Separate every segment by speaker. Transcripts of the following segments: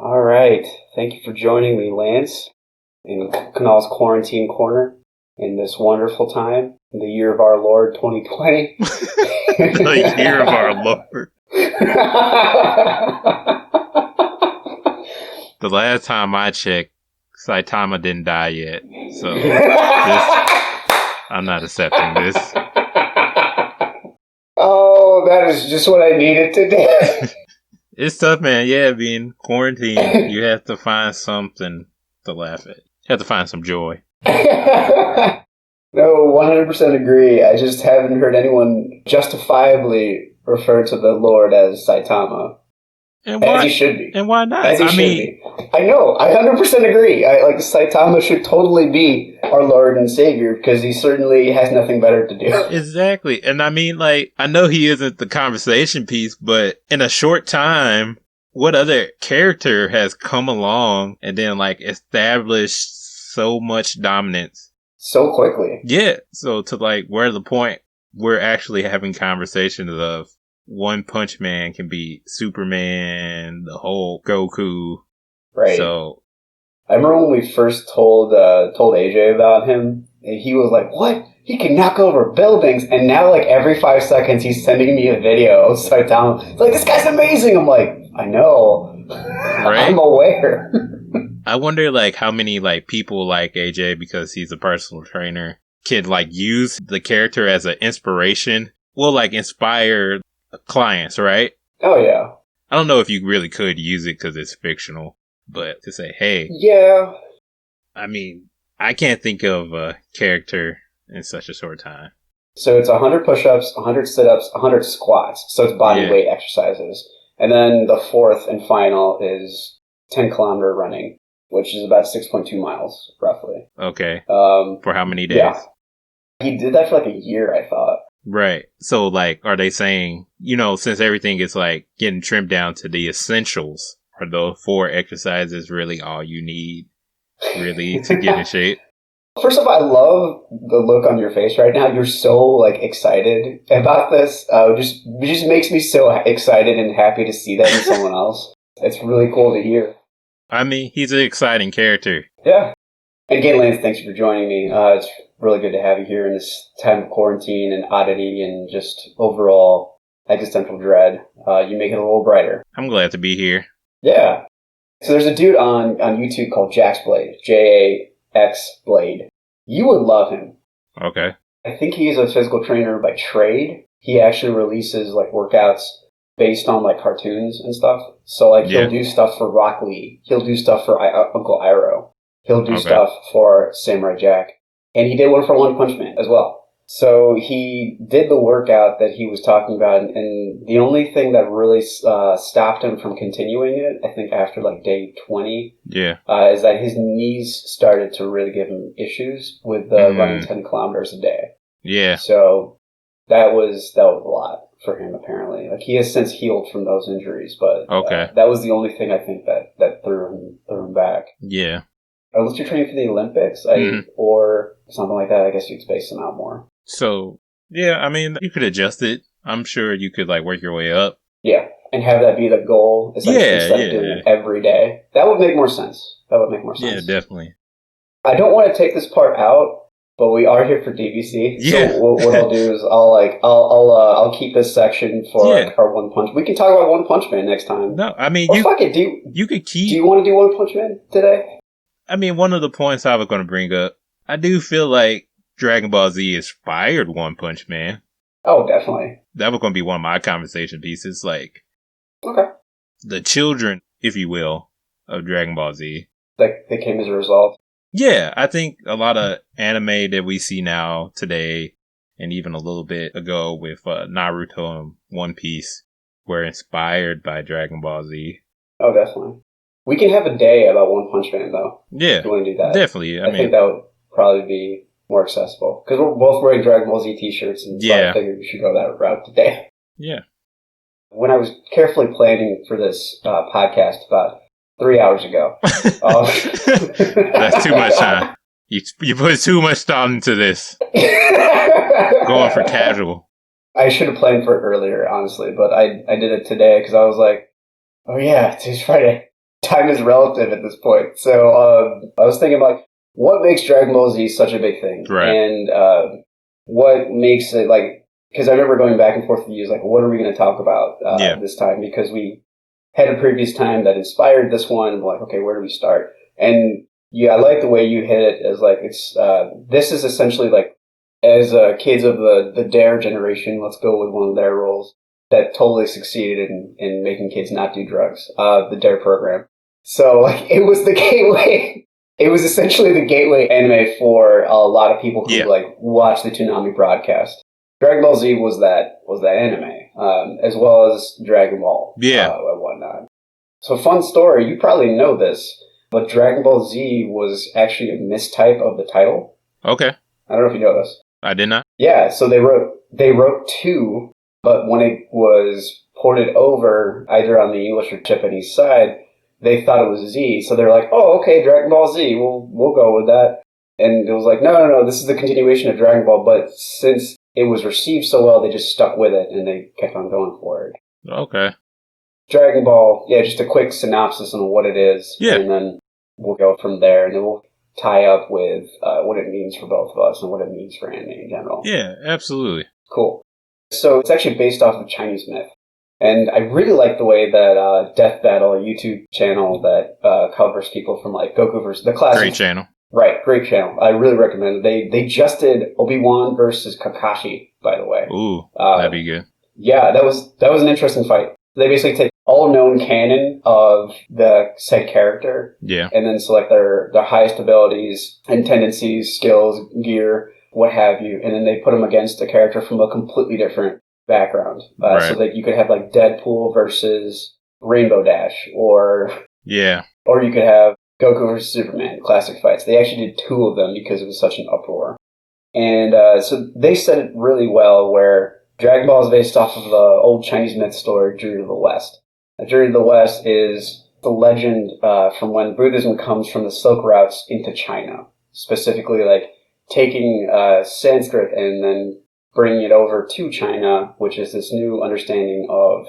Speaker 1: All right. Thank you for joining me, Lance, in Kanal's Quarantine Corner in this wonderful time, in the year of our Lord 2020.
Speaker 2: The year of our Lord. The last time I checked, Saitama didn't die yet. So, I'm not accepting this.
Speaker 1: Oh, that is just what I needed today.
Speaker 2: It's tough, man. Yeah, being quarantined, you have to find something to laugh at. You have to find some joy.
Speaker 1: No, 100% agree. I just haven't heard anyone justifiably refer to the Lord as Saitama.
Speaker 2: And why,
Speaker 1: as he should be.
Speaker 2: And why not?
Speaker 1: As he should be. I know. I 100% agree. Saitama should totally be our Lord and Savior because he certainly has nothing better to do.
Speaker 2: Exactly. And I mean, I know he isn't the conversation piece, but in a short time, what other character has come along and then, established so much dominance?
Speaker 1: So quickly.
Speaker 2: Yeah. So to, where the point we're actually having conversations of OnePunchMan can be Superman, the Hulk, Goku.
Speaker 1: Right.
Speaker 2: So
Speaker 1: I remember when we first told AJ about him, and he was like, "What? He can knock over buildings!" And now, every 5 seconds, he's sending me a video of Saitama. It's like, this guy's amazing. I'm like, I know, right? I'm aware.
Speaker 2: I wonder, how many people like AJ because he's a personal trainer can use the character as an inspiration. Well, inspire clients, right?
Speaker 1: Oh, yeah.
Speaker 2: I don't know if you really could use it because it's fictional, but to say, hey.
Speaker 1: Yeah.
Speaker 2: I mean, I can't think of a character in such a short time.
Speaker 1: So it's 100 push-ups, 100 sit-ups, 100 squats. So it's body weight exercises. And then the fourth and final is 10-kilometer running, which is about 6.2 miles, roughly.
Speaker 2: Okay. For how many days?
Speaker 1: Yeah. He did that for a year, I thought.
Speaker 2: Right. So, are they saying, since everything is, getting trimmed down to the essentials, are those 4 exercises really all you need, really, to get in shape?
Speaker 1: First of all, I love the look on your face right now. You're so, excited about this. It just makes me so excited and happy to see that in someone else. It's really cool to hear.
Speaker 2: I mean, he's an exciting character.
Speaker 1: Yeah. And again, Lance, thanks for joining me. It's really good to have you here in this time of quarantine and oddity and just overall existential dread. You make it a little brighter.
Speaker 2: I'm glad to be here.
Speaker 1: Yeah. So there's a dude on YouTube called Jax Blade, Jax Blade. You would love him.
Speaker 2: Okay.
Speaker 1: I think he's a physical trainer by trade. He actually releases workouts based on cartoons and stuff. So he'll do stuff for Rock Lee. He'll do stuff for Uncle Iroh. He'll do stuff for Samurai Jack. And he did one for OnePunchMan as well. So he did the workout that he was talking about, and the only thing that really stopped him from continuing it, I think after day 20, is that his knees started to really give him issues with running 10 kilometers a day.
Speaker 2: Yeah.
Speaker 1: So that was a lot for him, apparently. He has since healed from those injuries, but that was the only thing I think that threw him back.
Speaker 2: Yeah.
Speaker 1: Unless you're training for the Olympics, or something like that, I guess you could space them out more.
Speaker 2: So, yeah, I mean, you could adjust it. I'm sure you could, work your way up.
Speaker 1: Yeah, and have that be the goal instead of doing it every day. That would make more sense.
Speaker 2: Yeah, definitely.
Speaker 1: I don't want to take this part out, but we are here for DVC.
Speaker 2: Yeah.
Speaker 1: So what I'll do is I'll keep this section for our One Punch. We can talk about OnePunchMan next time.
Speaker 2: No, I mean,
Speaker 1: fuck it.
Speaker 2: You could keep.
Speaker 1: Do you want to do OnePunchMan today?
Speaker 2: I mean, one of the points I was going to bring up, I do feel like Dragon Ball Z inspired OnePunchMan.
Speaker 1: Oh, definitely.
Speaker 2: That was going to be one of my conversation pieces.
Speaker 1: Okay.
Speaker 2: The children, if you will, of Dragon Ball Z.
Speaker 1: That came as a result.
Speaker 2: Yeah, I think a lot of anime that we see now today, and even a little bit ago with Naruto and One Piece, were inspired by Dragon Ball Z.
Speaker 1: Oh, definitely. We can have a day about OnePunchMan, though.
Speaker 2: Yeah.
Speaker 1: If you want to do that.
Speaker 2: Definitely.
Speaker 1: I think that would probably be more accessible. Because we're both wearing Dragon Ball Z t-shirts, and so I figured we should go that route today.
Speaker 2: Yeah.
Speaker 1: When I was carefully planning for this podcast about 3 hours ago.
Speaker 2: That's too much time. You put too much thought into this. Going for casual.
Speaker 1: I should have planned for it earlier, honestly, but I did it today because I was like, oh yeah, today's Friday. time is relative at this point. So I was thinking about what makes Dragon Ball Z such a big thing,
Speaker 2: right?
Speaker 1: And what makes it like, because I remember going back and forth with you, like, what are we going to talk about this time? Because we had a previous time that inspired this one, and we're like, okay, where do we start? And yeah, I like the way you hit it as like it's this is essentially like as kids of the Dare generation. Let's go with one of their roles that totally succeeded in making kids not do drugs. The Dare program. So like it was the gateway. It was essentially the gateway anime for a lot of people who like watch the Toonami broadcast. Dragon Ball Z was that anime, as well as Dragon Ball, and whatnot. So fun story. You probably know this, but Dragon Ball Z was actually a mistype of the title.
Speaker 2: Okay.
Speaker 1: I don't know if you know this.
Speaker 2: I did not.
Speaker 1: Yeah. So they wrote 2, but when it was ported over, either on the English or Japanese side, they thought it was Z. So they're like, oh, okay, Dragon Ball Z. We'll go with that. And it was like, no, this is the continuation of Dragon Ball. But since it was received so well, they just stuck with it and they kept on going for it.
Speaker 2: Okay.
Speaker 1: Dragon Ball, just a quick synopsis on what it is.
Speaker 2: Yeah.
Speaker 1: And then we'll go from there, and then we'll tie up with what it means for both of us and what it means for anime in general.
Speaker 2: Yeah, absolutely.
Speaker 1: Cool. So it's actually based off of Chinese myth. And I really like the way that Death Battle, a YouTube channel that covers people from like Goku versus the classic.
Speaker 2: Great channel.
Speaker 1: Right, great channel. I really recommend it. They just did Obi-Wan versus Kakashi, by the way.
Speaker 2: Ooh, that'd be good.
Speaker 1: Yeah, that was an interesting fight. They basically take all known canon of the said character, and then select their highest abilities and tendencies, skills, gear, what have you, and then they put them against a character from a completely different background. So that you could have like Deadpool versus Rainbow Dash, or you could have Goku versus Superman, classic fights. They actually did 2 of them because it was such an uproar. And so they said it really well, where Dragon Ball is based off of the old Chinese myth story, Journey to the West. Journey to the West is the legend from when Buddhism comes from the Silk routes into China. Specifically, like taking Sanskrit and then bringing it over to China, which is this new understanding of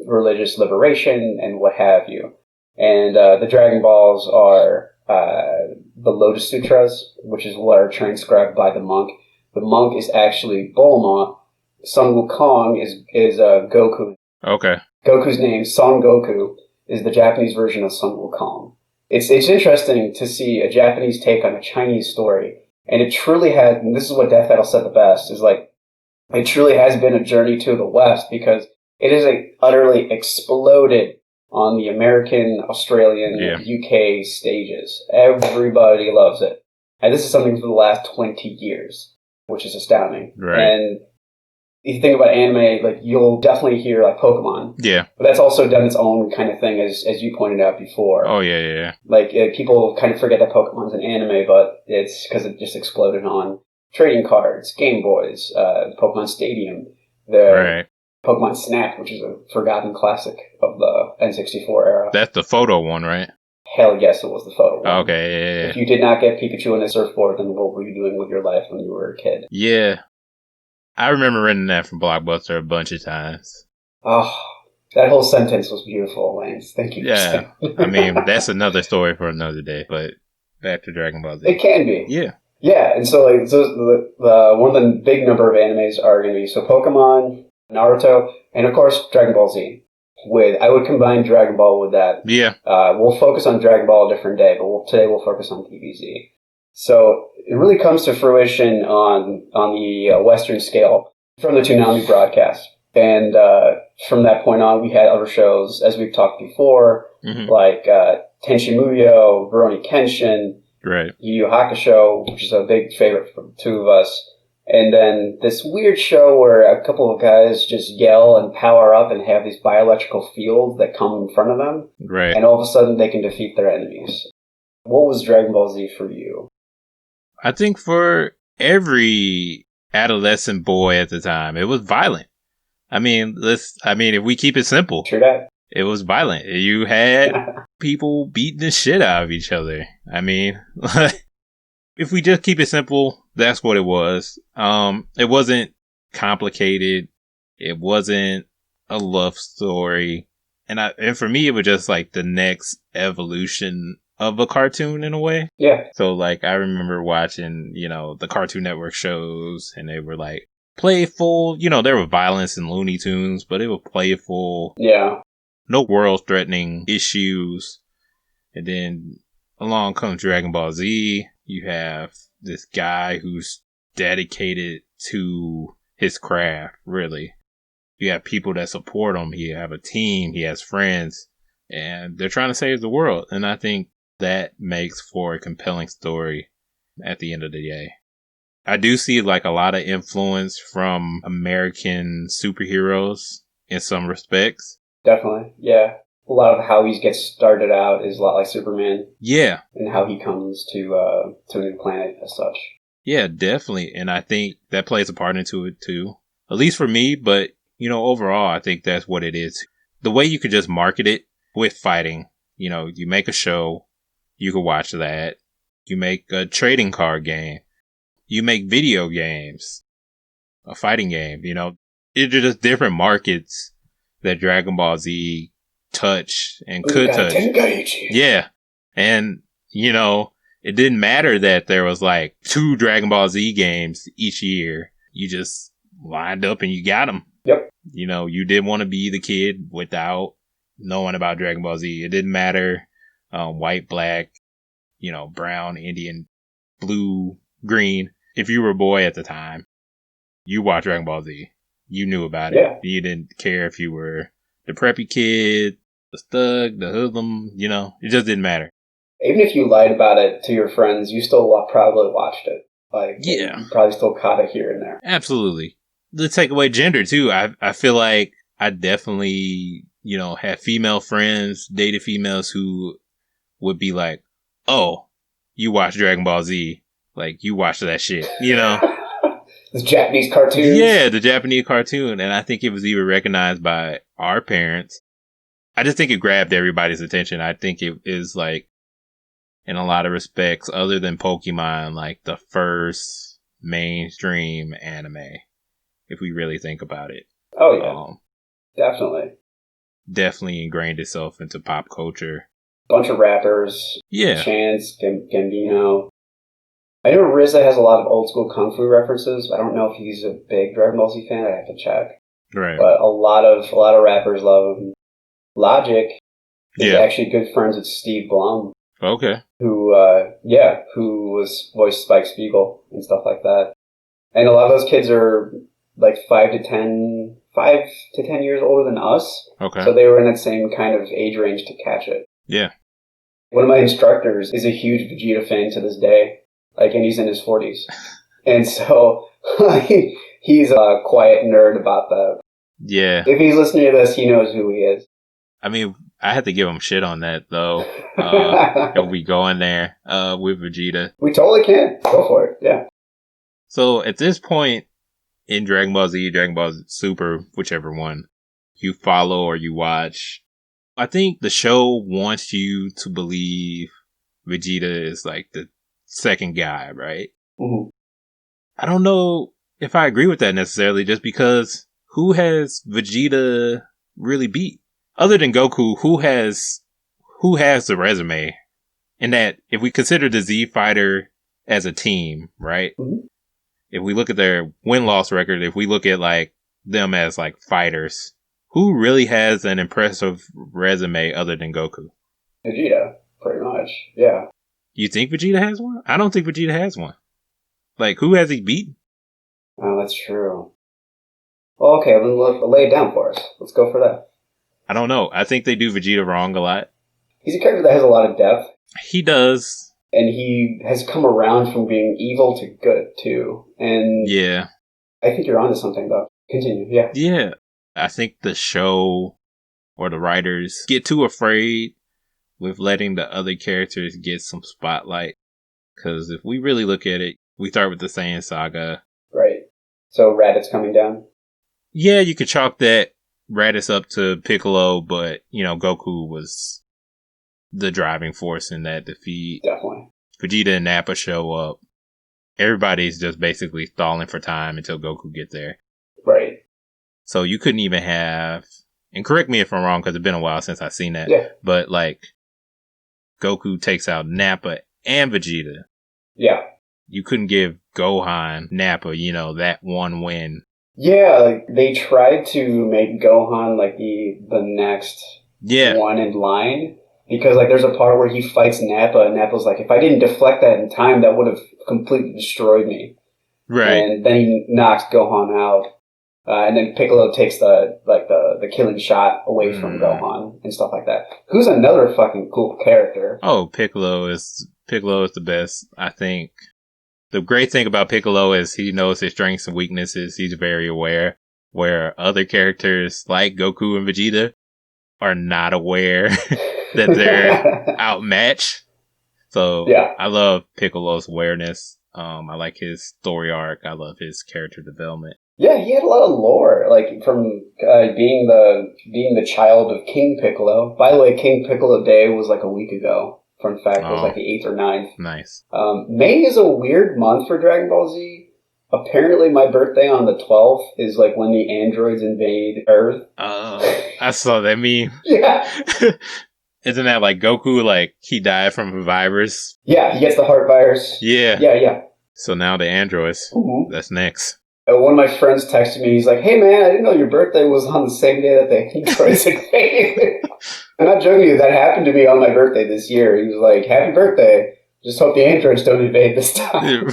Speaker 1: religious liberation and what have you. And the Dragon Balls are the Lotus Sutras, which is what are transcribed by the monk. The monk is actually Bulma. Son Wukong is Goku.
Speaker 2: Okay.
Speaker 1: Goku's name, Son Goku, is the Japanese version of Son Wukong. It's interesting to see a Japanese take on a Chinese story. And it truly has, and this is what Death Battle said the best, is like, it truly has been a journey to the West, because it is like utterly exploded on the American, Australian, UK stages. Everybody loves it. And this is something for the last 20 years, which is astounding.
Speaker 2: Right.
Speaker 1: And if you think about anime, like you'll definitely hear like Pokemon.
Speaker 2: Yeah.
Speaker 1: But that's also done its own kind of thing, as you pointed out before.
Speaker 2: Oh, yeah.
Speaker 1: Like people kind of forget that Pokemon's an anime, but it's because it just exploded on trading cards, Game Boys, Pokemon Stadium, Pokemon Snap, which is a forgotten classic of the N64 era.
Speaker 2: That's the photo one, right?
Speaker 1: Hell yes, it was the photo one.
Speaker 2: Okay, yeah.
Speaker 1: If you did not get Pikachu on a surfboard, then what were you doing with your life when you were a kid?
Speaker 2: Yeah. I remember renting that from Blockbuster a bunch of times.
Speaker 1: Oh, that whole sentence was beautiful, Lance. Thank you.
Speaker 2: Yeah. I mean, that's another story for another day, but back to Dragon Ball Z.
Speaker 1: It can be.
Speaker 2: Yeah.
Speaker 1: Yeah, and so like the one of the big number of animes are going to be Pokemon, Naruto, and of course Dragon Ball Z. I would combine Dragon Ball with that.
Speaker 2: Yeah.
Speaker 1: We'll focus on Dragon Ball a different day, but today we'll focus on DBZ. So it really comes to fruition on the Western scale from the Toonami broadcast. And from that point on, we had other shows, as we've talked before, like Tenchi Muyo, Rurouni Kenshin, Yu Yu Hakusho, which is a big favorite for the 2 of us. And then this weird show where a couple of guys just yell and power up and have these bioelectrical fields that come in front of them.
Speaker 2: Right.
Speaker 1: And all of a sudden they can defeat their enemies. What was Dragon Ball Z for you?
Speaker 2: I think for every adolescent boy at the time, it was violent. I mean, if we keep it simple.
Speaker 1: True that.
Speaker 2: It was violent. You had people beating the shit out of each other. I mean, if we just keep it simple, that's what it was. It wasn't complicated. It wasn't a love story. And for me, it was just like the next evolution of a cartoon in a way.
Speaker 1: Yeah.
Speaker 2: So like, I remember watching, the Cartoon Network shows, and they were like playful. There were violence in Looney Tunes, but it was playful.
Speaker 1: Yeah.
Speaker 2: No world-threatening issues. And then along comes Dragon Ball Z. You have this guy who's dedicated to his craft, really. You have people that support him. He have a team. He has friends. And they're trying to save the world. And I think that makes for a compelling story at the end of the day. I do see like a lot of influence from American superheroes in some respects.
Speaker 1: Definitely, yeah. A lot of how he gets started out is a lot like Superman.
Speaker 2: Yeah.
Speaker 1: And how he comes to a new planet as such.
Speaker 2: Yeah, definitely. And I think that plays a part into it too. At least for me, but, overall, I think that's what it is. The way you could just market it with fighting, you make a show, you can watch that. You make a trading card game. You make video games, a fighting game, It's just different markets that Dragon Ball Z touch and could touch. Yeah. And, it didn't matter that there was like 2 Dragon Ball Z games each year. You just lined up and you got them.
Speaker 1: Yep.
Speaker 2: You didn't want to be the kid without knowing about Dragon Ball Z. It didn't matter. White, black, brown, Indian, blue, green. If you were a boy at the time, you watched Dragon Ball Z. You knew about it.
Speaker 1: Yeah.
Speaker 2: You didn't care if you were the preppy kid, the thug, the hoodlum, it just didn't matter.
Speaker 1: Even if you lied about it to your friends, you still probably watched it.
Speaker 2: Yeah.
Speaker 1: You probably still caught it here and there.
Speaker 2: Absolutely. Let's take away gender too. I feel like I definitely, have female friends, dated females who would be like, oh, you watch Dragon Ball Z. Like, you watch that shit,
Speaker 1: This Japanese cartoon.
Speaker 2: Yeah, the Japanese cartoon. And I think it was even recognized by our parents. I just think it grabbed everybody's attention. I think it is like, in a lot of respects, other than Pokemon, like the first mainstream anime, if we really think about it.
Speaker 1: Oh, yeah. Definitely
Speaker 2: ingrained itself into pop culture.
Speaker 1: Bunch of rappers.
Speaker 2: Yeah.
Speaker 1: Chance, Gambino. I know RZA has a lot of old school kung fu references. I don't know if he's a big Dragon Ball Z fan. I have to check.
Speaker 2: Right.
Speaker 1: But a lot of rappers love him. Logic is actually good friends with Steve Blum.
Speaker 2: Okay.
Speaker 1: Who was voiced Spike Spiegel and stuff like that. And a lot of those kids are like 5 to 10 years older than us.
Speaker 2: Okay.
Speaker 1: So they were in that same kind of age range to catch it.
Speaker 2: Yeah.
Speaker 1: One of my instructors is a huge Vegeta fan to this day. And he's in his 40s. And so he's a quiet nerd about that.
Speaker 2: Yeah.
Speaker 1: If he's listening to this, he knows who he is.
Speaker 2: I mean, I had to give him shit on that, though. If we go in there with Vegeta.
Speaker 1: We totally can. Go for it, yeah.
Speaker 2: So, at this point in Dragon Ball Z, Dragon Ball Super, whichever one you follow or you watch, I think the show wants you to believe Vegeta is like the second guy, right?
Speaker 1: Mm-hmm.
Speaker 2: I don't know if I agree with that necessarily, just because who has Vegeta really beat? Other than Goku, who has the resume? And that, if we consider the Z Fighter as a team, right?
Speaker 1: Mm-hmm.
Speaker 2: If we look at their win-loss record, if we look at like them as like fighters, who really has an impressive resume other than Goku?
Speaker 1: Vegeta, pretty much, yeah.
Speaker 2: You think Vegeta has one? I don't think Vegeta has one. Like, who has he beaten?
Speaker 1: Oh, that's true. Well, okay, then lay it down for us. Let's go for that.
Speaker 2: I don't know. I think they do Vegeta wrong a lot.
Speaker 1: He's a character that has a lot of depth.
Speaker 2: He does.
Speaker 1: And he has come around from being evil to good, too. And
Speaker 2: yeah.
Speaker 1: I think you're onto something, though. Continue, yeah.
Speaker 2: Yeah. I think the show or the writers get too afraid with letting the other characters get some spotlight. Because if we really look at it, we start with the Saiyan Saga.
Speaker 1: Right. So Raditz coming down?
Speaker 2: Yeah, you could chalk that Raditz up to Piccolo, but, Goku was the driving force in that defeat.
Speaker 1: Definitely.
Speaker 2: Vegeta and Nappa show up. Everybody's just basically stalling for time until Goku gets there.
Speaker 1: Right.
Speaker 2: So you couldn't even have and correct me if I'm wrong because it's been a while since I've seen that.
Speaker 1: Yeah.
Speaker 2: But like, Goku takes out Nappa and Vegeta.
Speaker 1: Yeah.
Speaker 2: You couldn't give Gohan Nappa, that one win.
Speaker 1: Yeah, like they tried to make Gohan like the next one in line. Because like there's a part where he fights Nappa, and Nappa's like, if I didn't deflect that in time, that would have completely destroyed me.
Speaker 2: Right.
Speaker 1: And then he knocks Gohan out. And then Piccolo takes the killing shot away from Gohan and stuff like that. Who's another fucking cool character?
Speaker 2: Oh, Piccolo is the best. I think the great thing about Piccolo is he knows his strengths and weaknesses. He's very aware, where other characters like Goku and Vegeta are not aware that they're outmatched. So yeah. I love Piccolo's awareness. I like his story arc. I love his character development.
Speaker 1: Yeah, he had a lot of lore, like from being the child of King Piccolo. By the way, King Piccolo Day was like a week ago. Fun fact, it was like the 8th or 9th.
Speaker 2: Nice.
Speaker 1: May is a weird month for Dragon Ball Z. Apparently, my birthday on the 12th is like when the androids invade Earth.
Speaker 2: I saw that meme.
Speaker 1: Yeah.
Speaker 2: Isn't that like Goku, like he died from a virus?
Speaker 1: Yeah, he gets the heart virus.
Speaker 2: Yeah.
Speaker 1: Yeah.
Speaker 2: So now the androids. Mm-hmm. That's next.
Speaker 1: One of my friends texted me. He's like, "Hey man, I didn't know your birthday was on the same day that the androids invaded." I'm not joking you. That happened to me on my birthday this year. He was like, "Happy birthday. Just hope the androids don't invade this time."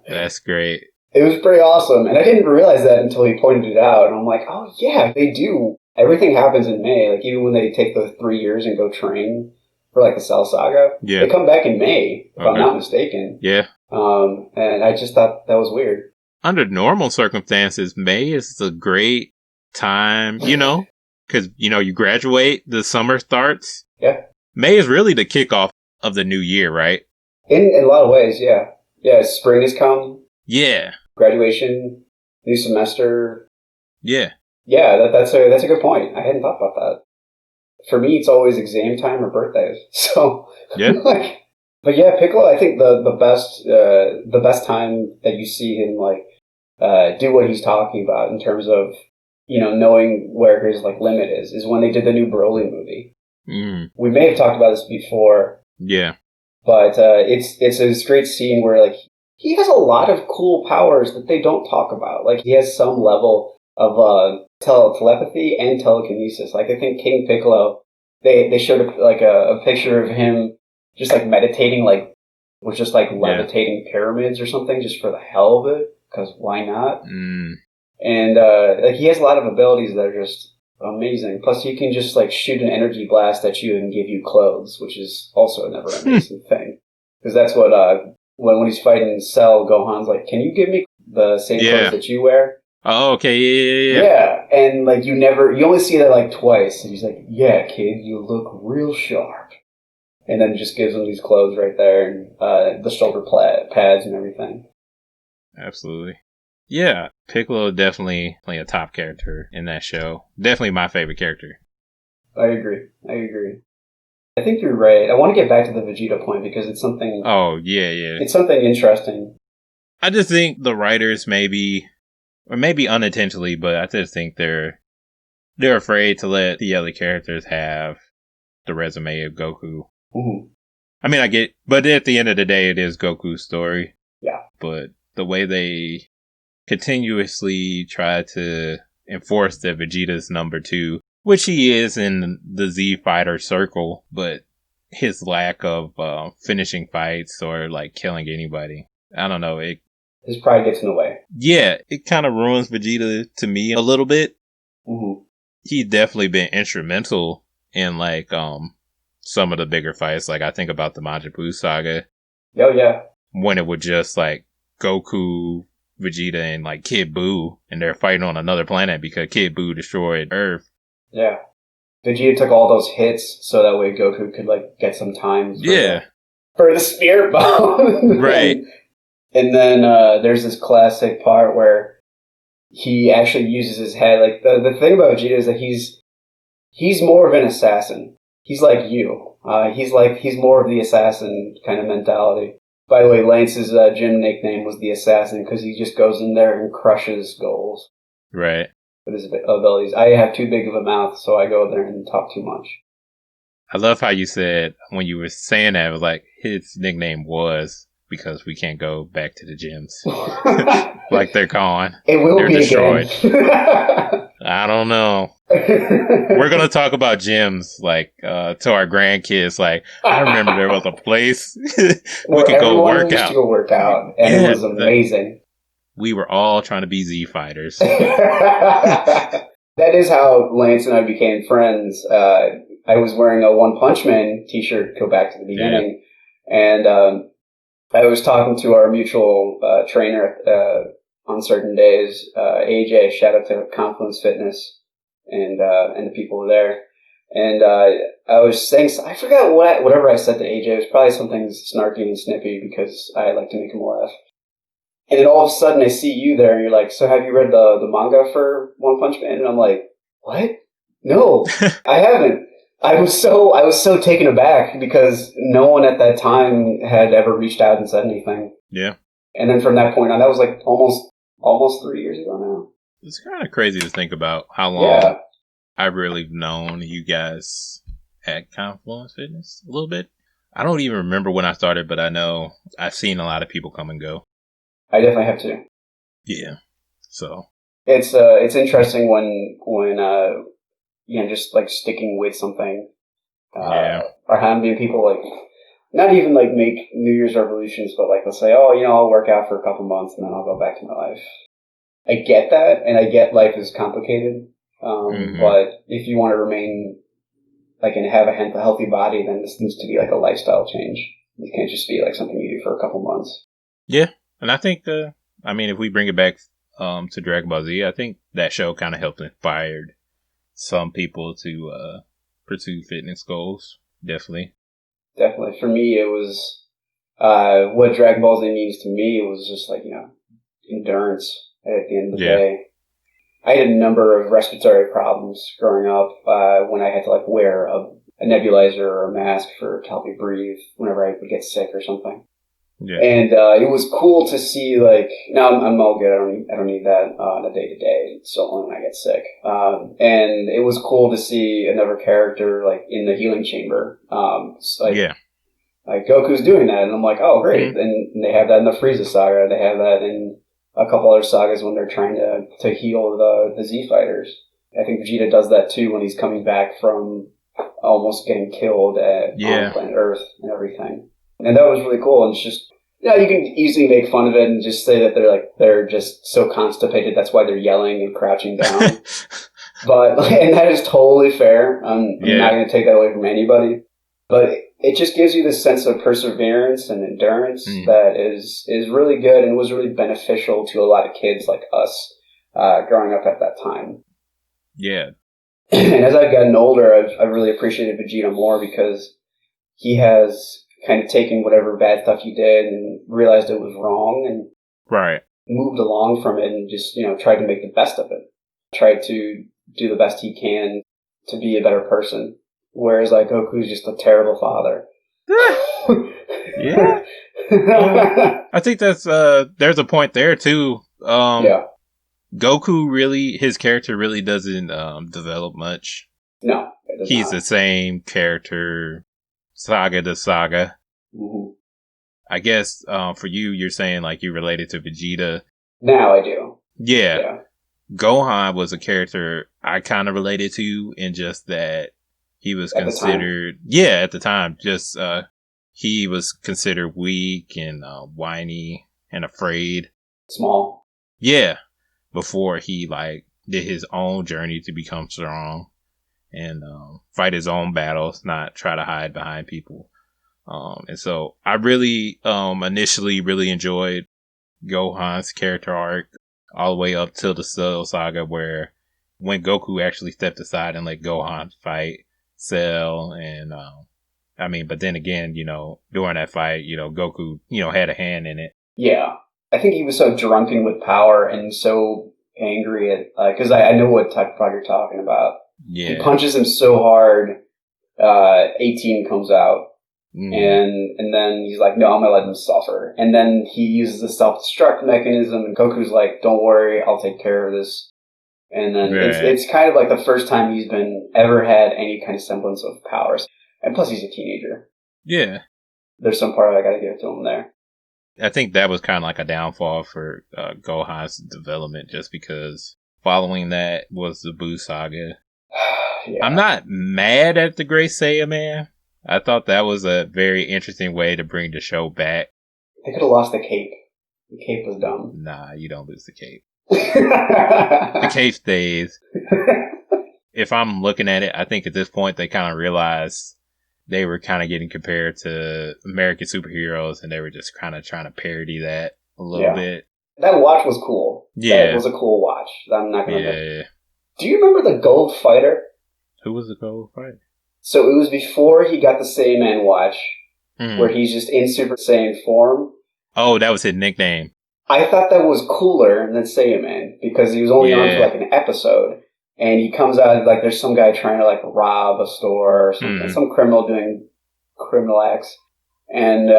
Speaker 2: That's great.
Speaker 1: It was pretty awesome. And I didn't realize that until he pointed it out. And I'm like, oh yeah, they do. Everything happens in May. Like even when they take the 3 years and go train for like the Cell Saga, they come back in May, if I'm not mistaken.
Speaker 2: Yeah.
Speaker 1: And I just thought that was weird.
Speaker 2: Under normal circumstances, May is a great time, because, you graduate, the summer starts.
Speaker 1: Yeah.
Speaker 2: May is really the kickoff of the new year, right?
Speaker 1: In a lot of ways, yeah. Yeah, spring has come.
Speaker 2: Yeah.
Speaker 1: Graduation, new semester.
Speaker 2: Yeah.
Speaker 1: Yeah, that's a good point. I hadn't thought about that. For me, it's always exam time or birthdays. So,
Speaker 2: yeah.
Speaker 1: But yeah, Piccolo, I think the best time that you see him do what he's talking about in terms of knowing where his limit is when they did the new Broly movie.
Speaker 2: Mm.
Speaker 1: We may have talked about this before.
Speaker 2: Yeah.
Speaker 1: But it's this great scene where he has a lot of cool powers that they don't talk about. Like he has some level of telepathy and telekinesis. Like I think King Piccolo, they showed a picture of him just meditating, was just levitating pyramids or something, just for the hell of it. Because why not?
Speaker 2: Mm.
Speaker 1: And he has a lot of abilities that are just amazing. Plus, he can just shoot an energy blast at you and give you clothes, which is also a never amazing thing. Because that's what when he's fighting Cell, Gohan's like, "Can you give me the same clothes that you wear?"
Speaker 2: Oh, okay, yeah.
Speaker 1: Yeah, and you only see that twice, and he's like, "Yeah, kid, you look real sharp," and then just gives him these clothes right there and the shoulder pads and everything.
Speaker 2: Absolutely. Yeah, Piccolo definitely a top character in that show. Definitely my favorite character.
Speaker 1: I agree. I think you're right. I want to get back to the Vegeta point because it's something...
Speaker 2: Oh, yeah.
Speaker 1: It's something interesting.
Speaker 2: I just think the writers maybe unintentionally, but I just think they're afraid to let the other characters have the resume of Goku.
Speaker 1: Mm-hmm.
Speaker 2: I mean, I get... But at the end of the day, it is Goku's story.
Speaker 1: Yeah.
Speaker 2: But the way they continuously try to enforce that Vegeta's number 2, which he is in the Z Fighter circle, but his lack of finishing fights or killing anybody, I don't know.
Speaker 1: His pride gets in the way.
Speaker 2: Yeah, it kind of ruins Vegeta to me a little bit.
Speaker 1: Mm-hmm.
Speaker 2: He's definitely been instrumental in some of the bigger fights. I think about the Majin Buu saga.
Speaker 1: Oh yeah.
Speaker 2: When it was just Goku, Vegeta, and Kid Buu, and they're fighting on another planet because Kid Buu destroyed Earth.
Speaker 1: Yeah. Vegeta took all those hits so that way Goku could get some time for the spirit bomb.
Speaker 2: Right.
Speaker 1: And then there's this classic part where he actually uses his head. The thing about Vegeta is that he's more of an assassin. He's like you. He's more of the assassin kind of mentality. By the way, Lance's gym nickname was the Assassin because he just goes in there and crushes goals.
Speaker 2: Right.
Speaker 1: with his abilities. I have too big of a mouth, so I go there and talk too much.
Speaker 2: I love how you said, when you were saying that, it was like, his nickname was because we can't go back to the gyms. Like they're gone.
Speaker 1: It will
Speaker 2: they're
Speaker 1: be
Speaker 2: destroyed.
Speaker 1: Again.
Speaker 2: I don't know. We're going to talk about gyms, like, to our grandkids. Like, I remember there was a place we could go work out.
Speaker 1: To go work out, and it was amazing.
Speaker 2: We were all trying to be Z fighters.
Speaker 1: That is how Lance and I became friends. I was wearing a OnePunchMan t-shirt, go back to the beginning, and I was talking to our mutual trainer on certain days, AJ, shout out to Confluence Fitness and the people there. And I was saying, I forgot whatever I said to AJ. It was probably something snarky and snippy because I like to make him laugh. And then all of a sudden I see you there and you're like, so have you read the manga for OnePunchMan? And I'm like, what? No, I haven't. I was so taken aback because no one at that time had ever reached out and said anything.
Speaker 2: Yeah.
Speaker 1: And then from that point on, that was like almost 3 years ago now.
Speaker 2: It's kind of crazy to think about how long I've really known you guys at Confluence Fitness a little bit. I don't even remember when I started, but I know I've seen a lot of people come and go.
Speaker 1: I definitely have to.
Speaker 2: Yeah. So
Speaker 1: it's interesting when just like sticking with something, or having people like not even like make New Year's resolutions, but like they'll say, oh, I'll work out for a couple months and then I'll go back to my life. I get that, and I get life is complicated. But if you want to remain like and have a healthy body, then this needs to be like a lifestyle change. It can't just be like something you do for a couple months. Yeah,
Speaker 2: and I think if we bring it back to Dragon Ball Z, I think that show kind of helped inspire some people to pursue fitness goals. Definitely.
Speaker 1: For me, it was what Dragon Ball Z means to me. It was just like endurance. At the end of the day, I had a number of respiratory problems growing up when I had to like wear a nebulizer or a mask to help me breathe whenever I would get sick or something. Yeah. And it was cool to see like now I'm all good. I don't need that on a day to day. So only when I get sick. And it was cool to see another character like in the healing chamber. Like Goku's doing that, and I'm like, oh great. Mm-hmm. And they have that in the Frieza saga. They have that in a couple other sagas when they're trying to heal the Z fighters. I think Vegeta does that too when he's coming back from almost getting killed on planet Earth and everything. And that was really cool. And it's just, you can easily make fun of it and just say that they're just so constipated. That's why they're yelling and crouching down. And that is totally fair. I'm not going to take that away from anybody. But it just gives you this sense of perseverance and endurance that is really good and was really beneficial to a lot of kids like us growing up at that time.
Speaker 2: Yeah.
Speaker 1: And as I've gotten older, I've really appreciated Vegeta more because he has kind of taken whatever bad stuff he did and realized it was wrong and moved along from it and just, tried to make the best of it. Tried to do the best he can to be a better person. Whereas like Goku's just a terrible father.
Speaker 2: Yeah. I think that's there's a point there too. Goku really, his character really doesn't develop much.
Speaker 1: No,
Speaker 2: he's the same character saga to saga.
Speaker 1: Mm-hmm.
Speaker 2: I guess for you're saying like you related to Vegeta.
Speaker 1: Now I do.
Speaker 2: Yeah. Gohan was a character I kind of related to in just that he was considered, at the time, just he was considered weak and whiny and afraid.
Speaker 1: Small.
Speaker 2: Yeah. Before he like did his own journey to become strong and fight his own battles, not try to hide behind people. And so I really initially really enjoyed Gohan's character arc all the way up till the Cell Saga, where when Goku actually stepped aside and let Gohan fight Cell, and but then again, during that fight, Goku, had a hand in it.
Speaker 1: Yeah. I think he was so drunken with power and so angry at, because I know what type of fight you're talking about.
Speaker 2: Yeah.
Speaker 1: He punches him so hard, 18 comes out. And then he's like, no, I'm going to let him suffer. And then he uses the self-destruct mechanism, and Goku's like, don't worry, I'll take care of this. And then it's kind of like the first time he's ever had any kind of semblance of powers. And plus he's a teenager.
Speaker 2: Yeah.
Speaker 1: There's some part I gotta give to him there.
Speaker 2: I think that was kind of like a downfall for Gohan's development, just because following that was the Buu saga. Yeah. I'm not mad at the Great Saiyaman. I thought that was a very interesting way to bring the show back.
Speaker 1: They could have lost the cape. The cape was dumb.
Speaker 2: Nah, you don't lose the cape. The cape stays. If I'm looking at it, I think at this point they kind of realized they were kind of getting compared to American superheroes, and they were just kind of trying to parody that a little bit. That
Speaker 1: watch was cool.
Speaker 2: Yeah.
Speaker 1: That was a cool watch. I'm not going to...
Speaker 2: Yeah.
Speaker 1: Do you remember the Gold Fighter?
Speaker 2: Who was the Gold Fighter?
Speaker 1: So it was before he got the Saiyaman watch, where he's just in Super Saiyan form.
Speaker 2: Oh, that was his nickname.
Speaker 1: I thought that was cooler than Saiyaman, because he was only on for like an episode, and he comes out like there's some guy trying to like rob a store or something, some criminal doing criminal acts, and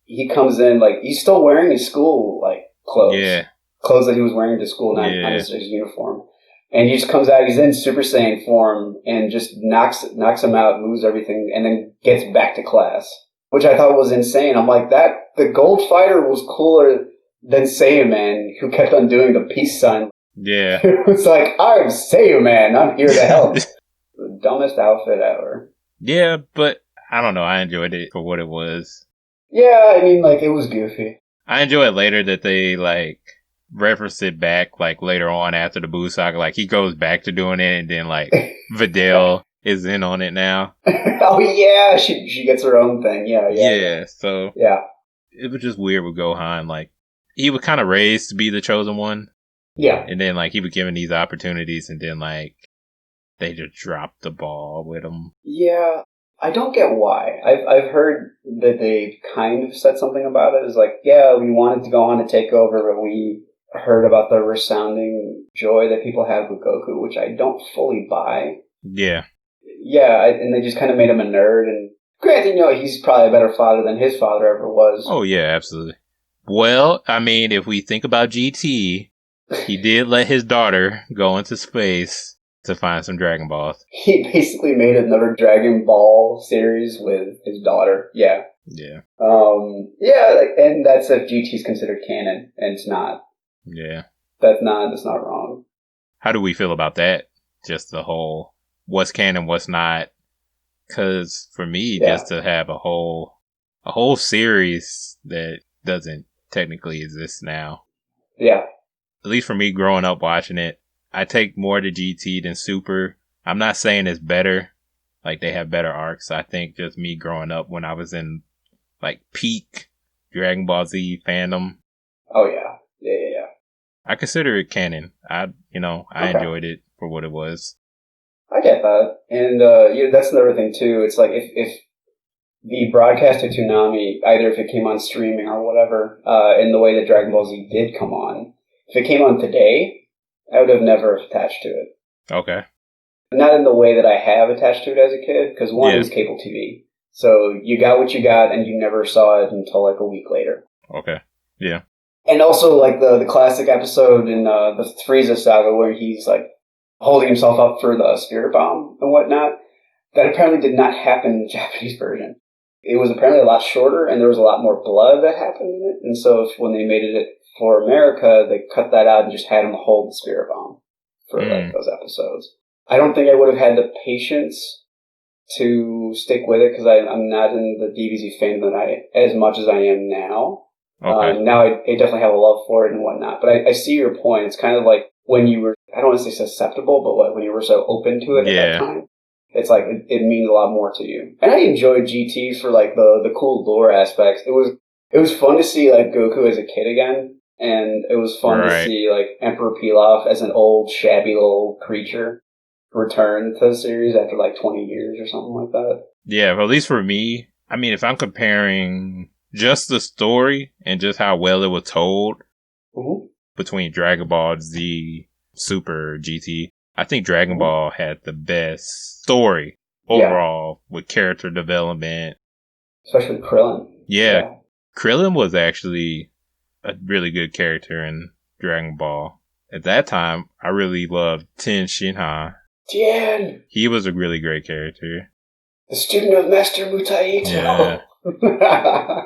Speaker 1: he comes in like he's still wearing his school like clothes, clothes that he was wearing to school, not his uniform. And he just comes out, he's in Super Saiyan form, and just knocks him out, moves everything, and then gets back to class. Which I thought was insane. I'm like, the Gold Fighter was cooler than Saiyaman, who kept on doing the peace sign.
Speaker 2: Yeah.
Speaker 1: It was like, I'm Saiyaman, I'm here to help. The dumbest outfit ever.
Speaker 2: Yeah, but I don't know, I enjoyed it for what it was.
Speaker 1: Yeah, I mean, like, it was goofy.
Speaker 2: I enjoy it later that they, like, reference it back, like, later on after the Buu saga. Like, he goes back to doing it, and then, like, Videl is in on it now.
Speaker 1: Oh, yeah, she gets her own thing. Yeah,
Speaker 2: so...
Speaker 1: Yeah.
Speaker 2: It was just weird with Gohan, like, he was kind of raised to be the chosen one.
Speaker 1: Yeah.
Speaker 2: And then, like, he was given these opportunities, and then, like, they just dropped the ball with him.
Speaker 1: Yeah. I don't get why. I've heard that they kind of said something about it. It's like, yeah, we wanted to go on to take over, but we heard about the resounding joy that people have with Goku, which I don't fully buy.
Speaker 2: Yeah.
Speaker 1: Yeah, and they just kind of made him a nerd. And granted, he's probably a better father than his father ever was.
Speaker 2: Oh, yeah, absolutely. Well, I mean, if we think about GT, he did let his daughter go into space to find some Dragon Balls.
Speaker 1: He basically made another Dragon Ball series with his daughter. Yeah.
Speaker 2: Yeah.
Speaker 1: Yeah, and that's if GT's considered canon, and it's not.
Speaker 2: Yeah.
Speaker 1: That's not wrong.
Speaker 2: How do we feel about that? Just the whole, what's canon, what's not? Because for me, just to have a whole series that doesn't technically exist now.
Speaker 1: Yeah.
Speaker 2: At least for me, growing up watching it, I take more to GT than Super. I'm not saying it's better. Like, they have better arcs. I think just me growing up when I was in, like, peak Dragon Ball Z fandom.
Speaker 1: Oh, yeah. Yeah.
Speaker 2: I consider it canon. I enjoyed it for what it was.
Speaker 1: I get that. And that's another thing, too. It's like, if the broadcast of Toonami, either if it came on streaming or whatever, in the way that Dragon Ball Z did come on, if it came on today, I would have never attached to it.
Speaker 2: Okay.
Speaker 1: Not in the way that I have attached to it as a kid, because one, it was cable TV. So you got what you got, and you never saw it until like a week later.
Speaker 2: Okay. Yeah.
Speaker 1: And also, like, the classic episode in the Frieza saga where he's, like, holding himself up for the spirit bomb and whatnot, that apparently did not happen in the Japanese version. It was apparently a lot shorter, and there was a lot more blood that happened in it. And so when they made it for America, they cut that out and just had him hold the spirit bomb for like those episodes. I don't think I would have had the patience to stick with it because I'm not in the DBZ fandom as much as I am now.
Speaker 2: Okay.
Speaker 1: Now I definitely have a love for it and whatnot. But I see your point. It's kind of like when you were, I don't want to say susceptible, but when you were so open to it at that time. It's like, it means a lot more to you. And I enjoyed GT for like the cool lore aspects. It was fun to see like Goku as a kid again. And it was fun to see like Emperor Pilaf as an old shabby little creature return to the series after like 20 years or something like that.
Speaker 2: Yeah, but at least for me, I mean, if I'm comparing just the story and just how well it was told between Dragon Ball Z, Super, GT, I think Dragon Ball had the best story overall with character development.
Speaker 1: Especially Krillin.
Speaker 2: Yeah. Krillin was actually a really good character in Dragon Ball. at that time, I really loved Ten Shinhan.
Speaker 1: Tien!
Speaker 2: He was a really great character.
Speaker 1: The student of Master Mutaito!
Speaker 2: Yeah.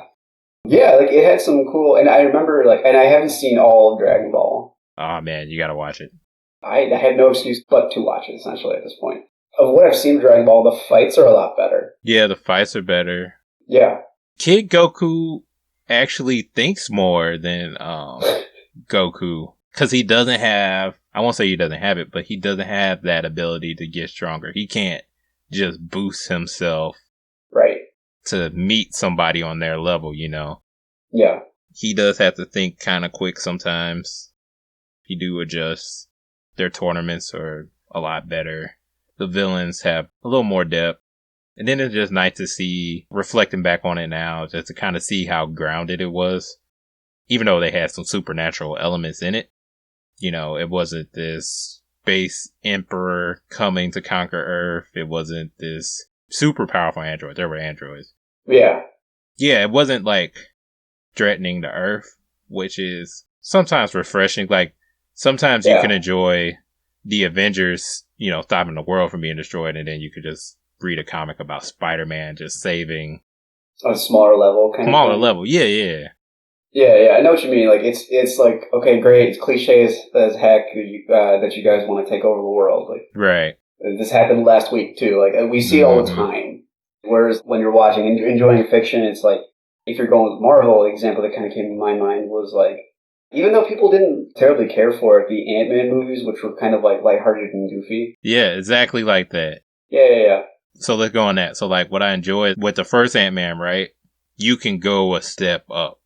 Speaker 1: Yeah, like, it had some cool... And I remember, like... And I haven't seen all of Dragon Ball.
Speaker 2: Oh, man, you gotta watch it.
Speaker 1: I had no excuse but to watch it, essentially, at this point. Of what I've seen of Dragon Ball, the fights are a lot better.
Speaker 2: Yeah, the fights are better.
Speaker 1: Yeah.
Speaker 2: Kid Goku actually thinks more than Goku. Because he doesn't have... I won't say he doesn't have it, but he doesn't have that ability to get stronger. He can't just boost himself
Speaker 1: Right.
Speaker 2: to meet somebody on their level, you know?
Speaker 1: Yeah.
Speaker 2: He does have to think kind of quick sometimes. He do adjust. Their tournaments are a lot better. The villains have a little more depth. And then it's just nice to see, reflecting back on it now, just to kind of see how grounded it was. Even though they had some supernatural elements in it. You know, it wasn't this space emperor coming to conquer Earth. It wasn't this super powerful android. There were androids.
Speaker 1: Yeah.
Speaker 2: Yeah, it wasn't like threatening the Earth, which is sometimes refreshing. Like, sometimes you can enjoy the Avengers, you know, stopping the world from being destroyed, and then you could just read a comic about Spider-Man just saving.
Speaker 1: On a smaller level, kind of
Speaker 2: Smaller
Speaker 1: thing.
Speaker 2: level, yeah.
Speaker 1: Yeah, I know what you mean. Like, it's like, okay, great, it's cliche as heck that you guys want to take over the world. Like,
Speaker 2: Right.
Speaker 1: this happened last week, too. Like, we see it all the time. Whereas when you're watching, enjoying fiction, it's like, if you're going with Marvel, the example that kind of came to my mind was like, even though people didn't terribly care for it, the Ant-Man movies, which were kind of like lighthearted and goofy.
Speaker 2: Yeah, exactly like that.
Speaker 1: Yeah.
Speaker 2: So let's go on that. So like what I enjoyed with the first Ant-Man, right? You can go a step up.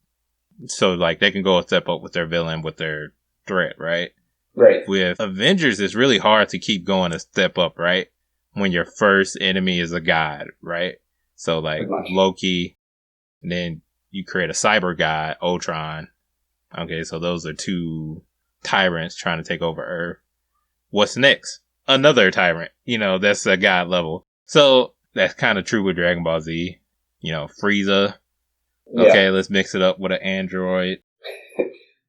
Speaker 2: So like they can go a step up with their villain, with their threat, right?
Speaker 1: Right.
Speaker 2: With Avengers, it's really hard to keep going a step up, right? When your first enemy is a god, right? So like Loki, and then you create a cyber god, Ultron. Okay, so those are two tyrants trying to take over Earth. What's next? Another tyrant. You know, that's a god level. So that's kind of true with Dragon Ball Z. You know, Frieza. Okay, let's mix it up with an android.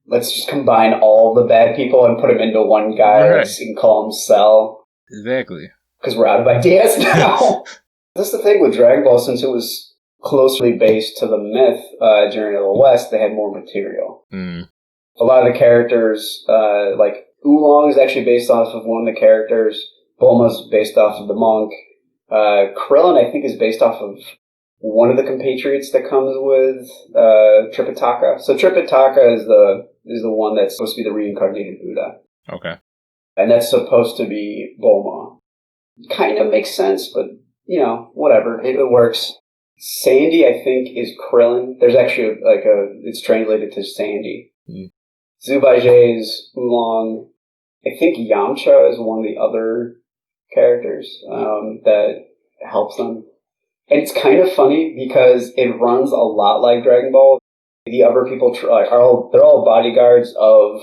Speaker 1: Let's just combine all the bad people and put them into one guy and call him Cell.
Speaker 2: Exactly.
Speaker 1: Because we're out of ideas now. That's the thing with Dragon Ball, since it was closely based to the myth, Journey to the West, they had more material. A lot of the characters, like Oolong is actually based off of one of the characters. Bulma's based off of the monk. Krillin, I think, is based off of one of the compatriots that comes with Tripitaka. So Tripitaka is the one that's supposed to be the reincarnated Buddha.
Speaker 2: Okay. And
Speaker 1: that's supposed to be Bulma. Kind of makes sense, but, you know, whatever. It works. Sandy, I think, is Krillin. There's actually it's translated to Sandy. Zubaije is Oolong. I think Yamcha is one of the other characters that helps them. And it's kind of funny because it runs a lot like Dragon Ball. The other people they're all bodyguards of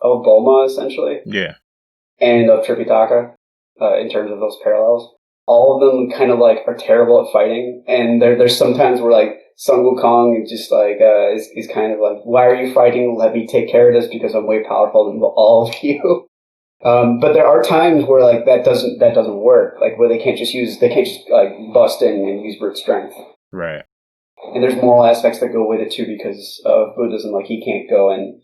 Speaker 1: Bulma, essentially.
Speaker 2: Yeah.
Speaker 1: And of Tripitaka, in terms of those parallels. All of them kind of like are terrible at fighting, and there's sometimes where like Sun Wukong is just like is kind of like, why are you fighting? Let me take care of this because I'm way powerful than all of you. But there are times where like that doesn't work, like where they can't just like bust in and use brute strength.
Speaker 2: Right.
Speaker 1: And there's moral aspects that go with it too because of Buddhism. Like he can't go and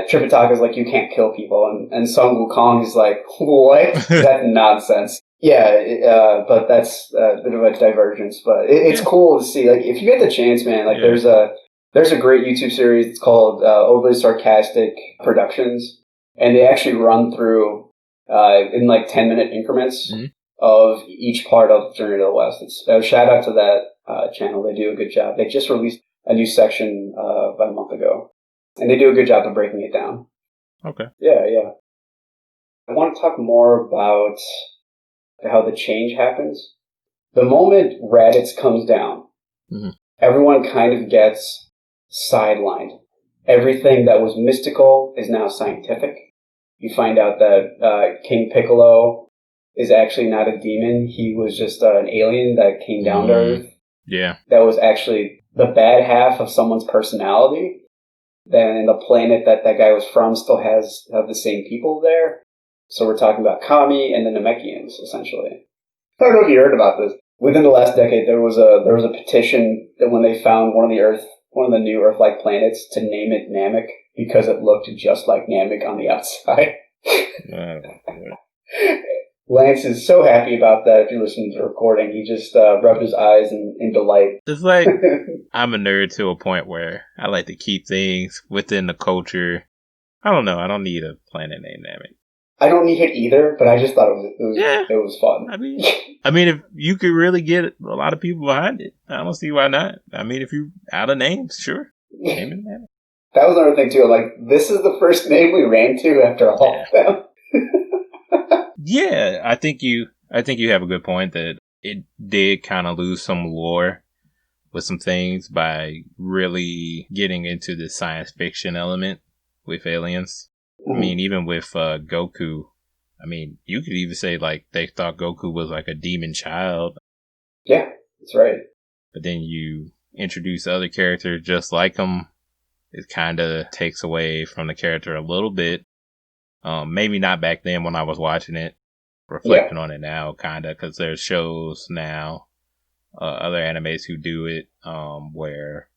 Speaker 1: Tripitaka is like, you can't kill people, and Sun Wukong is like, what? That's nonsense. Yeah, but that's a bit of a divergence. But it's cool to see. Like, if you get the chance, man. Like, there's a great YouTube series. It's called Overly Sarcastic Productions, and they actually run through in like 10-minute increments of each part of Journey to the West. It's a shout out to that channel. They do a good job. They just released a new section about a month ago, and they do a good job of breaking it down.
Speaker 2: Okay.
Speaker 1: Yeah. I want to talk more about how the change happens. The moment Raditz comes down, everyone kind of gets sidelined. Everything that was mystical is now scientific. You find out that King Piccolo is actually not a demon. He was just an alien that came down to Earth.
Speaker 2: Yeah.
Speaker 1: That was actually the bad half of someone's personality. then the planet that guy was from still have the same people there. So we're talking about Kami and the Namekians, essentially. I don't know if you heard about this. Within the last decade, there was a petition that when they found one of the new Earth-like planets, to name it Namek because it looked just like Namek on the outside. Lance is so happy about that. If you listen to the recording, he just rubbed his eyes in delight.
Speaker 2: It's like I'm a nerd to a point where I like to keep things within the culture. I don't know. I don't need a planet named Namek.
Speaker 1: I don't need it either, but I just thought it was fun.
Speaker 2: I mean, if you could really get a lot of people behind it, I don't see why not. I mean, if you out of names, sure. Name it Namek.
Speaker 1: That was another thing too. Like, this is the first name we ran to after all of them.
Speaker 2: Yeah, I think you have a good point that it did kind of lose some lore with some things by really getting into the science fiction element with aliens. I mean, even with Goku, I mean, you could even say like they thought Goku was like a demon child.
Speaker 1: Yeah, that's right.
Speaker 2: But then you introduce other characters just like him. It kind of takes away from the character a little bit. Maybe not back then when I was watching it, reflecting on it now, kind of, because there's shows now, other animes who do it, where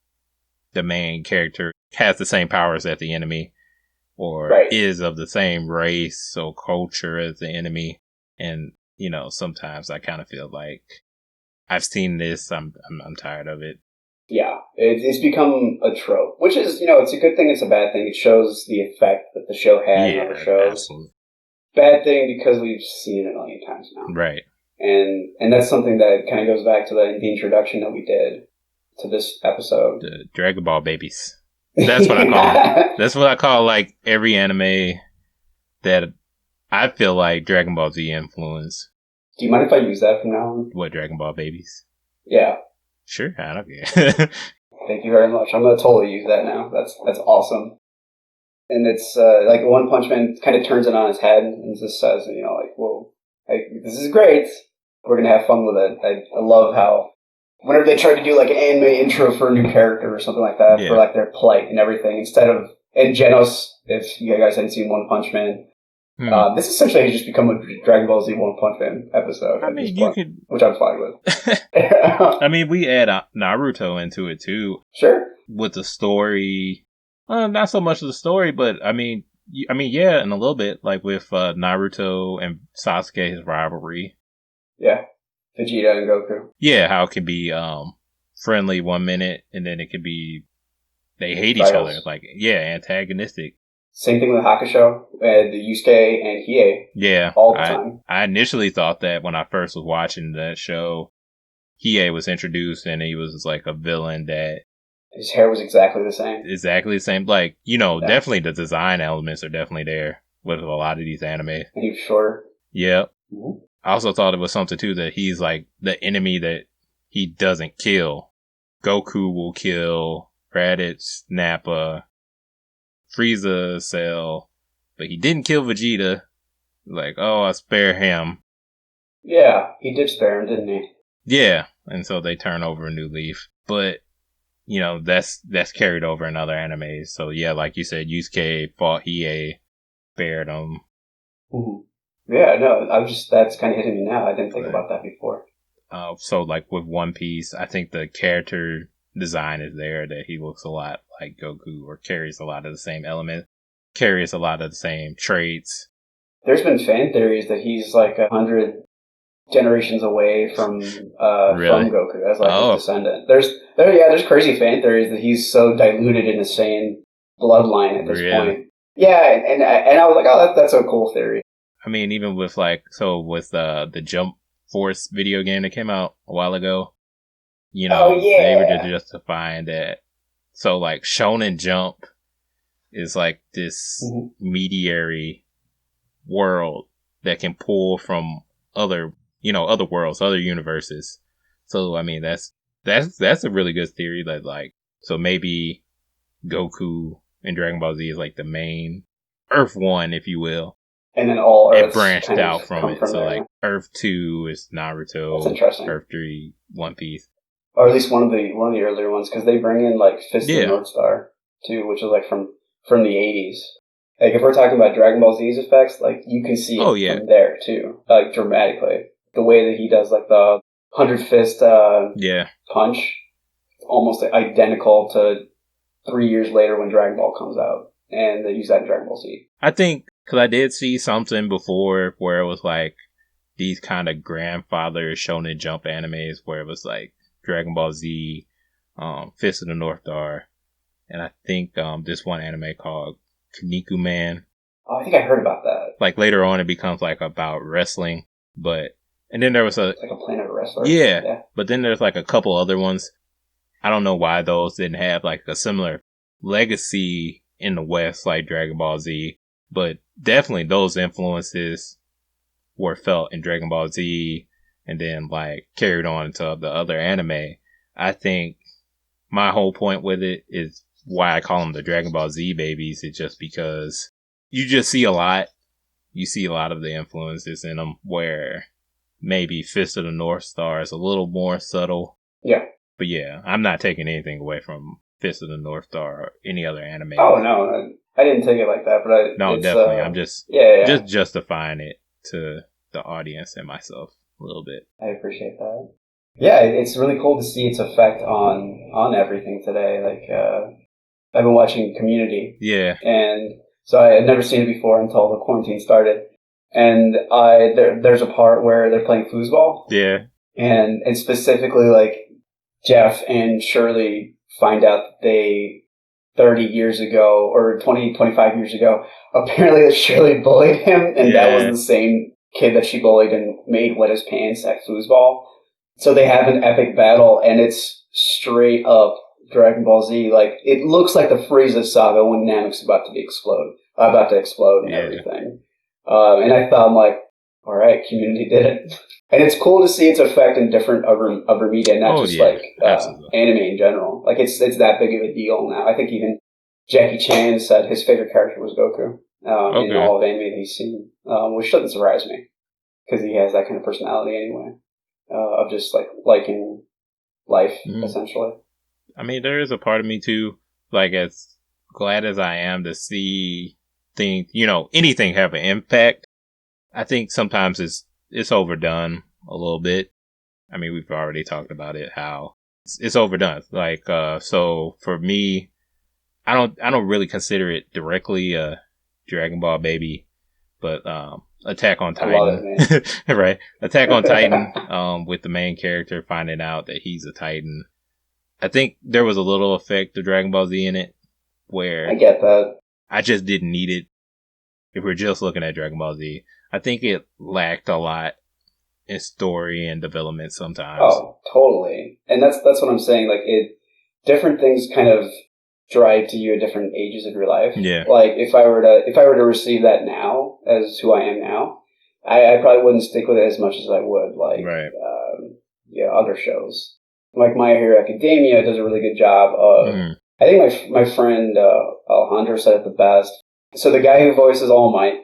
Speaker 2: the main character has the same powers as the enemy, or is of the same race or culture as the enemy. And, you know, sometimes I kind of feel like I've seen this, I'm tired of it.
Speaker 1: Yeah, it's become a trope, which is, you know, it's a good thing, it's a bad thing. It shows the effect that the show had in other shows.
Speaker 2: Absolutely.
Speaker 1: Bad thing because we've seen it a million times now.
Speaker 2: Right.
Speaker 1: And that's something that kind of goes back to the introduction that we did to this episode.
Speaker 2: The Dragon Ball babies. That's what I call them. That's what I call, like, every anime that I feel like Dragon Ball Z influence.
Speaker 1: Do you mind if I use that from now on?
Speaker 2: What, Dragon Ball babies?
Speaker 1: Yeah.
Speaker 2: Sure, I don't care.
Speaker 1: Thank you very much. I'm going to totally use that now. That's awesome. And it's like OnePunchMan kind of turns it on his head and just says, you know, like, whoa, this is great. We're going to have fun with it. I love how whenever they try to do like an anime intro for a new character or something like that, for like their plight and everything, instead of, and Genos, if you guys hadn't seen OnePunchMan, this essentially has just become a Dragon Ball Z OnePunchMan episode.
Speaker 2: I mean, you could,
Speaker 1: which I'm fine with.
Speaker 2: I mean, we add Naruto into it too.
Speaker 1: Sure.
Speaker 2: With the story, not so much of the story, but I mean, yeah, in a little bit, like with Naruto and Sasuke's rivalry.
Speaker 1: Yeah, Vegeta and Goku.
Speaker 2: Yeah, how it can be friendly 1 minute, and then it could be they hate each other. Like, yeah, antagonistic.
Speaker 1: Same thing with Hakusho, the Yusuke and Hiei.
Speaker 2: Yeah.
Speaker 1: All the time.
Speaker 2: I initially thought that when I first was watching that show, Hiei was introduced and he was like a villain that...
Speaker 1: His hair was exactly the same.
Speaker 2: Exactly the same. Like, you know, definitely the design elements are definitely there with a lot of these anime.
Speaker 1: And he was shorter.
Speaker 2: Yeah.
Speaker 1: Mm-hmm.
Speaker 2: I also thought it was something too that he's like the enemy that he doesn't kill. Goku will kill Raditz, Nappa, Frieza, Cell, but he didn't kill Vegeta. Like, oh, I spare him.
Speaker 1: Yeah, he did spare him, didn't he?
Speaker 2: Yeah, and so they turn over a new leaf. But, you know, that's carried over in other animes. So yeah, like you said, Yusuke fought Hiei, spared him.
Speaker 1: Mm-hmm. Yeah, no, that's kind of hitting me now. I didn't think about that before.
Speaker 2: So like with One Piece, I think the character design is there, that he looks a lot like Goku, or carries a lot of the same elements, carries a lot of the same traits.
Speaker 1: There's been fan theories that he's like 100 generations away from Goku as like his descendant. There's crazy fan theories that he's so diluted in the same bloodline at this point. Yeah, and I was like, oh, that's a cool theory.
Speaker 2: I mean, even with with the Jump Force video game that came out a while ago, you know, they were just justifying that. So like Shonen Jump is like this mediary world that can pull from other worlds, other universes. So I mean, that's a really good theory. That like, so maybe Goku in Dragon Ball Z is like the main Earth 1, if you will.
Speaker 1: And then all Earths
Speaker 2: it branched out from it. So
Speaker 1: there.
Speaker 2: like Earth 2 is Naruto.
Speaker 1: That's interesting.
Speaker 2: Earth 3, One Piece.
Speaker 1: Or at least one of the earlier ones, because they bring in like Fist of the North Star too, which is like from the 80s. Like if we're talking about Dragon Ball Z's effects, like you can see it from there too, like dramatically. The way that he does like the 100 fist punch, almost identical to 3 years later when Dragon Ball comes out, and they use that in Dragon Ball Z.
Speaker 2: I think because I did see something before where it was like these kind of grandfather Shonen Jump animes where it was like Dragon Ball Z, Fist of the North Star, and I think this one anime called Kaniku Man.
Speaker 1: Oh, I think I heard about that.
Speaker 2: Like later on, it becomes like about wrestling, and then there was
Speaker 1: it's like a Planet Wrestler.
Speaker 2: Yeah, but then there's like a couple other ones. I don't know why those didn't have like a similar legacy in the West like Dragon Ball Z, but definitely those influences were felt in Dragon Ball Z and then like carried on into the other anime. I think my whole point with it is why I call them the Dragon Ball Z babies. It's just because you just see a lot. You see a lot of the influences in them where maybe Fist of the North Star is a little more subtle.
Speaker 1: Yeah.
Speaker 2: But yeah, I'm not taking anything away from Fist of the North Star or any other anime.
Speaker 1: Oh, no. I didn't take it like that, but
Speaker 2: no, definitely. I'm just justifying it to the audience and myself a little bit.
Speaker 1: I appreciate that. Yeah, it's really cool to see its effect on everything today. Like, I've been watching Community.
Speaker 2: Yeah.
Speaker 1: And so I had never seen it before until the quarantine started. And there's a part where they're playing foosball.
Speaker 2: Yeah.
Speaker 1: And specifically, like, Jeff and Shirley find out that they, 30 years ago, or 25 years ago, apparently Shirley bullied him, and that was the same kid that she bullied and made wet his pants at foosball. So they have an epic battle, and it's straight up Dragon Ball Z. Like, it looks like the Frieza saga when Namek's about to explode and everything. And I thought, I'm like, all right, Community did it. And it's cool to see its effect in different other media, not just anime in general. Like, it's that big of a deal now. I think even Jackie Chan said his favorite character was Goku in all of anime that he's seen, which doesn't surprise me because he has that kind of personality anyway, of just like liking life, essentially.
Speaker 2: I mean, there is a part of me too, like as glad as I am to see things, anything have an impact. I think sometimes it's overdone a little bit. I mean, we've already talked about it, how it's overdone. Like, so for me, I don't really consider it directly a Dragon Ball baby, but Attack on Titan. I love it, man. Right. Attack on Titan, with the main character finding out that he's a Titan. I think there was a little effect of Dragon Ball Z in it where
Speaker 1: I get that.
Speaker 2: I just didn't need it. If we're just looking at Dragon Ball Z, I think it lacked a lot in story and development sometimes.
Speaker 1: Oh, totally. And that's what I'm saying. Like, different things kind of drive to you at different ages of your life.
Speaker 2: Yeah.
Speaker 1: Like, if I were to receive that now as who I am now, I probably wouldn't stick with it as much as I would like other shows. Like My Hero Academia does a really good job of. I think my friend Alejandro said it the best. So the guy who voices All Might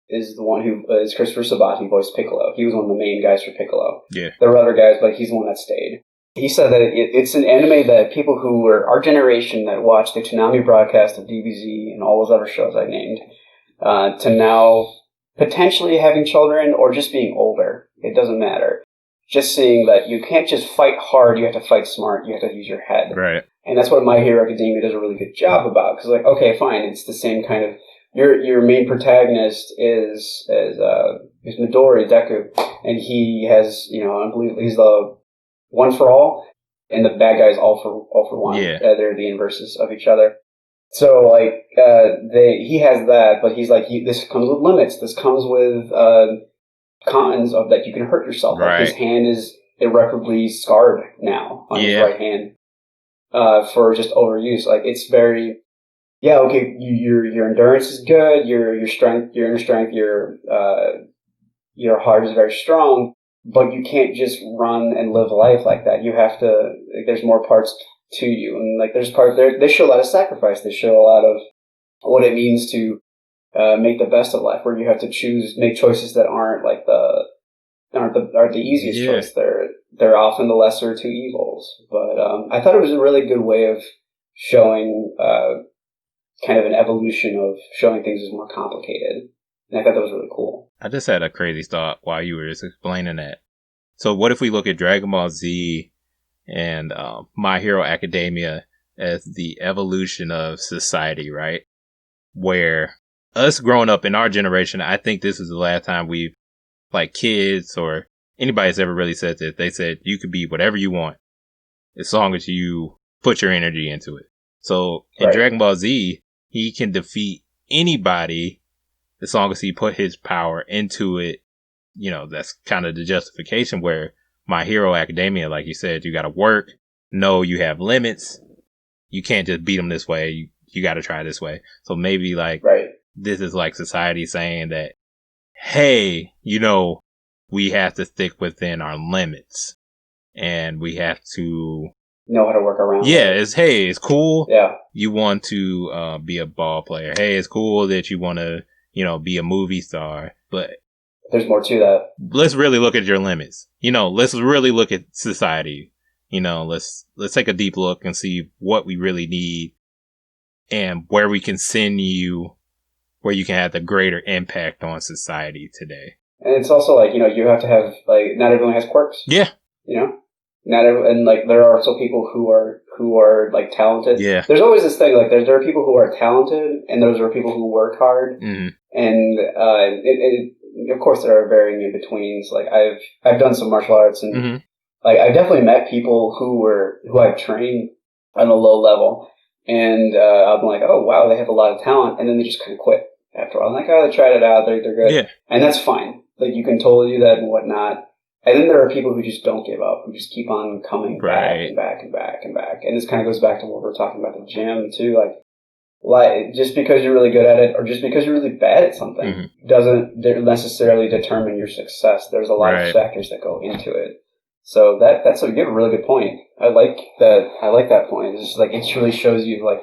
Speaker 1: is the one who is Christopher Sabat. He voiced Piccolo. He was one of the main guys for Piccolo.
Speaker 2: Yeah.
Speaker 1: There were other guys, but he's the one that stayed. He said that it's an anime that people who were our generation that watched the Toonami broadcast of DBZ and all those other shows I named, to now potentially having children or just being older. It doesn't matter. Just seeing that you can't just fight hard, you have to fight smart, you have to use your head.
Speaker 2: Right.
Speaker 1: And that's what My Hero Academia does a really good job about. Because, like, okay, fine, it's the same kind of... Your main protagonist is Midori Deku, and he has, unbelievable... He's the one for all, and the bad guy is all for one.
Speaker 2: Yeah.
Speaker 1: They're the inverses of each other. So, like, he has that, but he's like, this comes with limits. This comes with cons of that you can hurt yourself.
Speaker 2: Right.
Speaker 1: Like, his hand is irreparably scarred now on his right hand for just overuse. Like, it's very... Yeah, okay, your endurance is good, your inner strength, your heart is very strong, but you can't just run and live life like that. You have to, there's more parts to you. And like, there's parts there, they show a lot of sacrifice. They show a lot of what it means to make the best of life, where you have to make choices that aren't the easiest choice. They're often the lesser two evils. But I thought it was a really good way of showing kind of an evolution of showing things as more complicated. And I thought that was really cool.
Speaker 2: I just had a crazy thought while you were just explaining that. So what if we look at Dragon Ball Z and My Hero Academia as the evolution of society, right? Where us growing up in our generation, I think this is the last time we've, like, kids or anybody that's ever really said this, they said you could be whatever you want as long as you put your energy into it. So in Dragon Ball Z, he can defeat anybody as long as he put his power into it. You know, that's kind of the justification. Where My Hero Academia, like you said, you got to work. No, you have limits. You can't just beat them this way. You got to try this way. So maybe like this is like society saying that, hey, you know, we have to stick within our limits and we have to
Speaker 1: know how to work around it.
Speaker 2: It's cool.
Speaker 1: Yeah.
Speaker 2: You want to be a ball player. Hey, it's cool that you want to, you know, be a movie star, but
Speaker 1: there's more to that.
Speaker 2: Let's really look at your limits. You know, let's really look at society. You know, let's take a deep look and see what we really need and where we can send you, where you can have the greater impact on society today.
Speaker 1: And it's also like, you know, you have to have, like, not everyone has quirks.
Speaker 2: Yeah.
Speaker 1: You know? And like, there are also people who are like talented.
Speaker 2: Yeah.
Speaker 1: There's always this thing, like, there are people who are talented and those are people who work hard.
Speaker 2: Mm-hmm.
Speaker 1: And of course there are varying in betweens. Like, I've done some martial arts and
Speaker 2: mm-hmm.
Speaker 1: like, I've definitely met people who I've trained on a low level. And I'm like, oh, wow, they have a lot of talent. And then they just kind of quit after a while. I'm like, oh, they tried it out. They're good. Yeah. And that's fine. Like, you can totally do that and whatnot. And then there are people who just don't give up, who just keep on coming back and back and back and back. And this kind of goes back to what we were talking about the gym, too. Like, just because you're really good at it or just because you're really bad at something
Speaker 2: mm-hmm.
Speaker 1: doesn't necessarily determine your success. There's a lot of factors that go into it. So you have a really good point. I like that point. It's just like, it really shows you, like,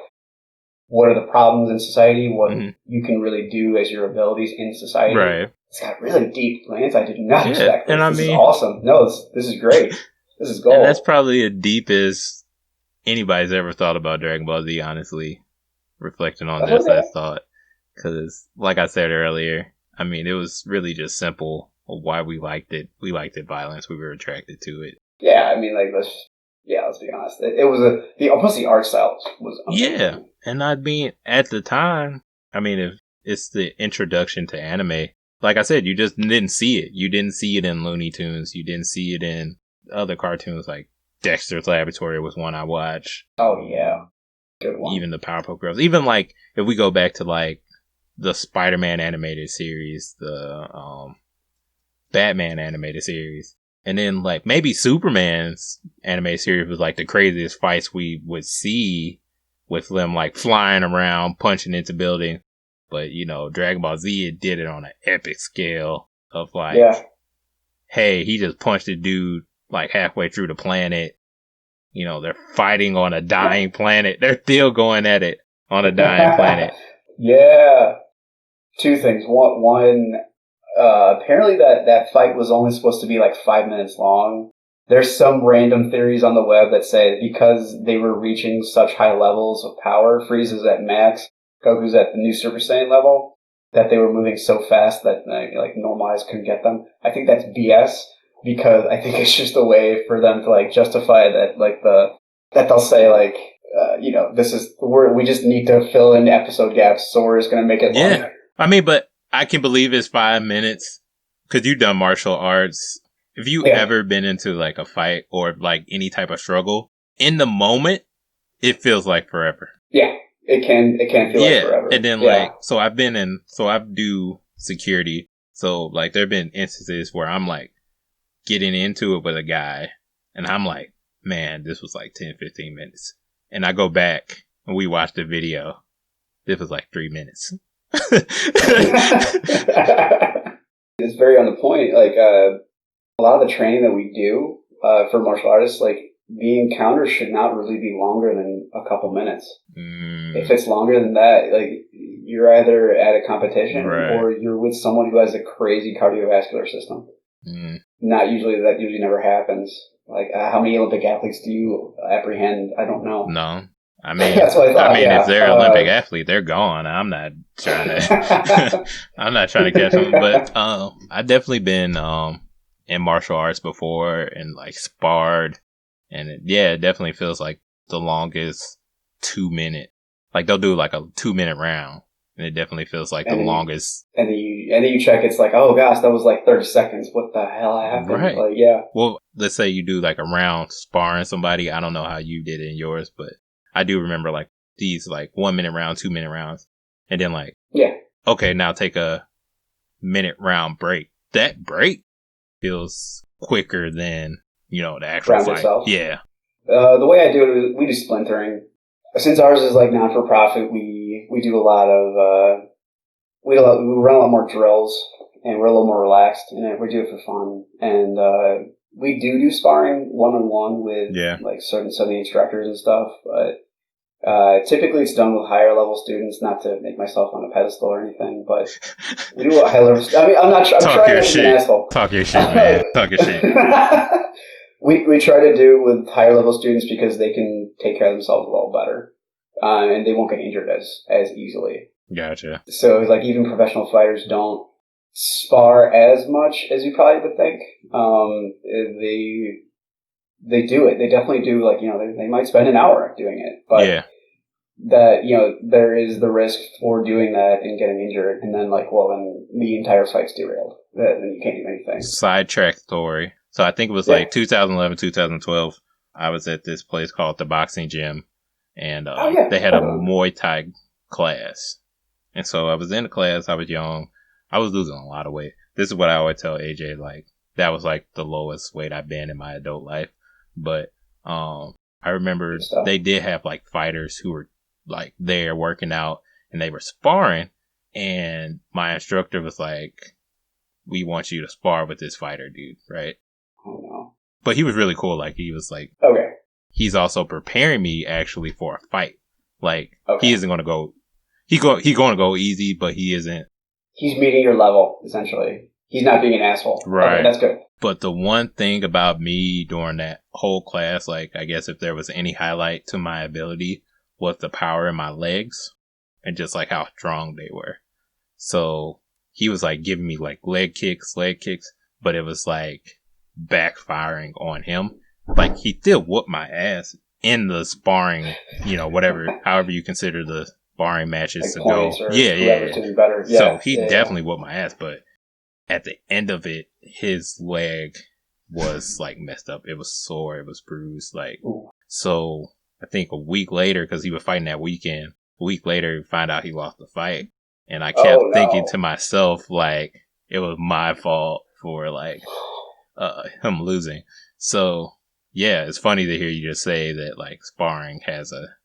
Speaker 1: what are the problems in society, what
Speaker 2: mm-hmm.
Speaker 1: you can really do as your abilities in society.
Speaker 2: Right.
Speaker 1: It's got really deep, Lance. I did not expect this.
Speaker 2: And
Speaker 1: This is awesome. No, this is great. This is gold.
Speaker 2: And that's probably the deepest anybody's ever thought about Dragon Ball Z, honestly, reflecting on this, I thought. Because, like I said earlier, I mean, it was really just simple why we liked it. We liked it violence. We were attracted to it.
Speaker 1: Yeah, I mean, like, let's be honest. It was plus the art style was amazing.
Speaker 2: Yeah, and I mean, at the time, I mean, if it's the introduction to anime, like I said, you just didn't see it. You didn't see it in Looney Tunes. You didn't see it in other cartoons, like Dexter's Laboratory was one I watched.
Speaker 1: Oh, yeah. Good one.
Speaker 2: Even the Powerpuff Girls. Even, like, if we go back to, like, the Spider-Man animated series, the Batman animated series, and then, like, maybe Superman's animated series was, like, the craziest fights we would see with them, like, flying around, punching into buildings. But, you know, Dragon Ball Z, it did it on an epic scale of, like, hey, he just punched a dude, like, halfway through the planet. You know, they're fighting on a dying planet. They're still going at it on a dying planet.
Speaker 1: Yeah. Two things. One, apparently that fight was only supposed to be, like, 5 minutes long. There's some random theories on the web that say because they were reaching such high levels of power, Frieza's at max, Goku's at the new Super Saiyan level, that they were moving so fast that like normal eyes couldn't get them. I think that's BS because I think it's just a way for them to like justify that, like that they'll say like you know, we just need to fill in episode gaps, so we're just gonna make it longer.
Speaker 2: Yeah, I mean, but I can believe it's 5 minutes because you've done martial arts. If you ever been into like a fight or like any type of struggle, in the moment, it feels like forever.
Speaker 1: Yeah. It can feel like forever.
Speaker 2: And then like, so I do security. So like there've been instances where I'm like getting into it with a guy and I'm like, man, this was like 10, 15 minutes. And I go back and we watch the video. This was like 3 minutes.
Speaker 1: It's very on the point. Like, a lot of the training that we do, for martial artists, like, the encounters should not really be longer than a couple minutes. If it's longer than that, like, you're either at a competition or you're with someone who has a crazy cardiovascular system. That usually never happens. Like, how many Olympic athletes do you apprehend? I don't know.
Speaker 2: No. I mean,
Speaker 1: that's what I thought.
Speaker 2: if they're Olympic athlete, they're gone. I'm not trying to. I'm not trying to catch them, but I definitely been in martial arts before and like sparred, and it definitely feels like the longest 2 minute. Like they'll do like a 2 minute round, and it definitely feels like the longest.
Speaker 1: And then you check. It's like, oh gosh, that was like 30 seconds. What the hell happened?
Speaker 2: Right.
Speaker 1: Like, yeah.
Speaker 2: Well, let's say you do like a round sparring somebody. I don't know how you did it in yours, but I do remember like these like 1 minute round, 2 minute rounds, and then like, okay, now take a minute round break. That break feels quicker than, the actual
Speaker 1: round
Speaker 2: fight.
Speaker 1: Itself.
Speaker 2: Yeah.
Speaker 1: The way I do it is we do splintering. Since ours is like not for profit, we do a lot of we run a lot more drills, and we're a little more relaxed, and we do it for fun. And we do sparring one-on-one with like certain instructors and stuff, but typically it's done with higher level students, not to make myself on a pedestal or anything, but we do a high level. I mean, I'm trying to be an asshole.
Speaker 2: Talk your shit, man. Talk your shit.
Speaker 1: We try to do it with higher level students because they can take care of themselves a little better, and they won't get injured as easily.
Speaker 2: Gotcha.
Speaker 1: So like even professional fighters don't spar as much as you probably would think. They do it. They definitely do. Like, they might spend an hour doing it, but that, there is the risk for doing that and getting injured, and then then the entire fight's derailed. Then you can't do anything.
Speaker 2: Sidetrack story. So I think it was like 2011, 2012. I was at this place called the Boxing Gym, and they had a Muay Thai class. And so I was in the class. I was young. I was losing a lot of weight. This is what I always tell AJ. Like, that was like the lowest weight I've been in my adult life. But I remember they did have like fighters who were like there working out, and they were sparring. And my instructor was like, "We want you to spar with this fighter, dude." Right?
Speaker 1: Oh no.
Speaker 2: But he was really cool. Like, he was like,
Speaker 1: okay.
Speaker 2: He's also preparing me actually for a fight. Like, he isn't going to go. He's going to go easy, but he isn't.
Speaker 1: He's meeting your level, essentially. He's not being an asshole.
Speaker 2: Right.
Speaker 1: Okay, that's good.
Speaker 2: But the one thing about me during that whole class, like, I guess if there was any highlight to my ability, was the power in my legs and just like how strong they were. So he was like giving me like leg kicks, but it was like backfiring on him. Like, he still whooped my ass in the sparring, whatever, however you consider the sparring matches to go. Yeah.
Speaker 1: To be better. Yeah,
Speaker 2: so he definitely whooped my ass, but at the end of it, his leg was like messed up. It was sore. It was bruised. Like, so I think a week later, because he was fighting that weekend, a week later, find out he lost the fight. And I kept thinking to myself, like, it was my fault for like him losing. So yeah, it's funny to hear you just say that like sparring has a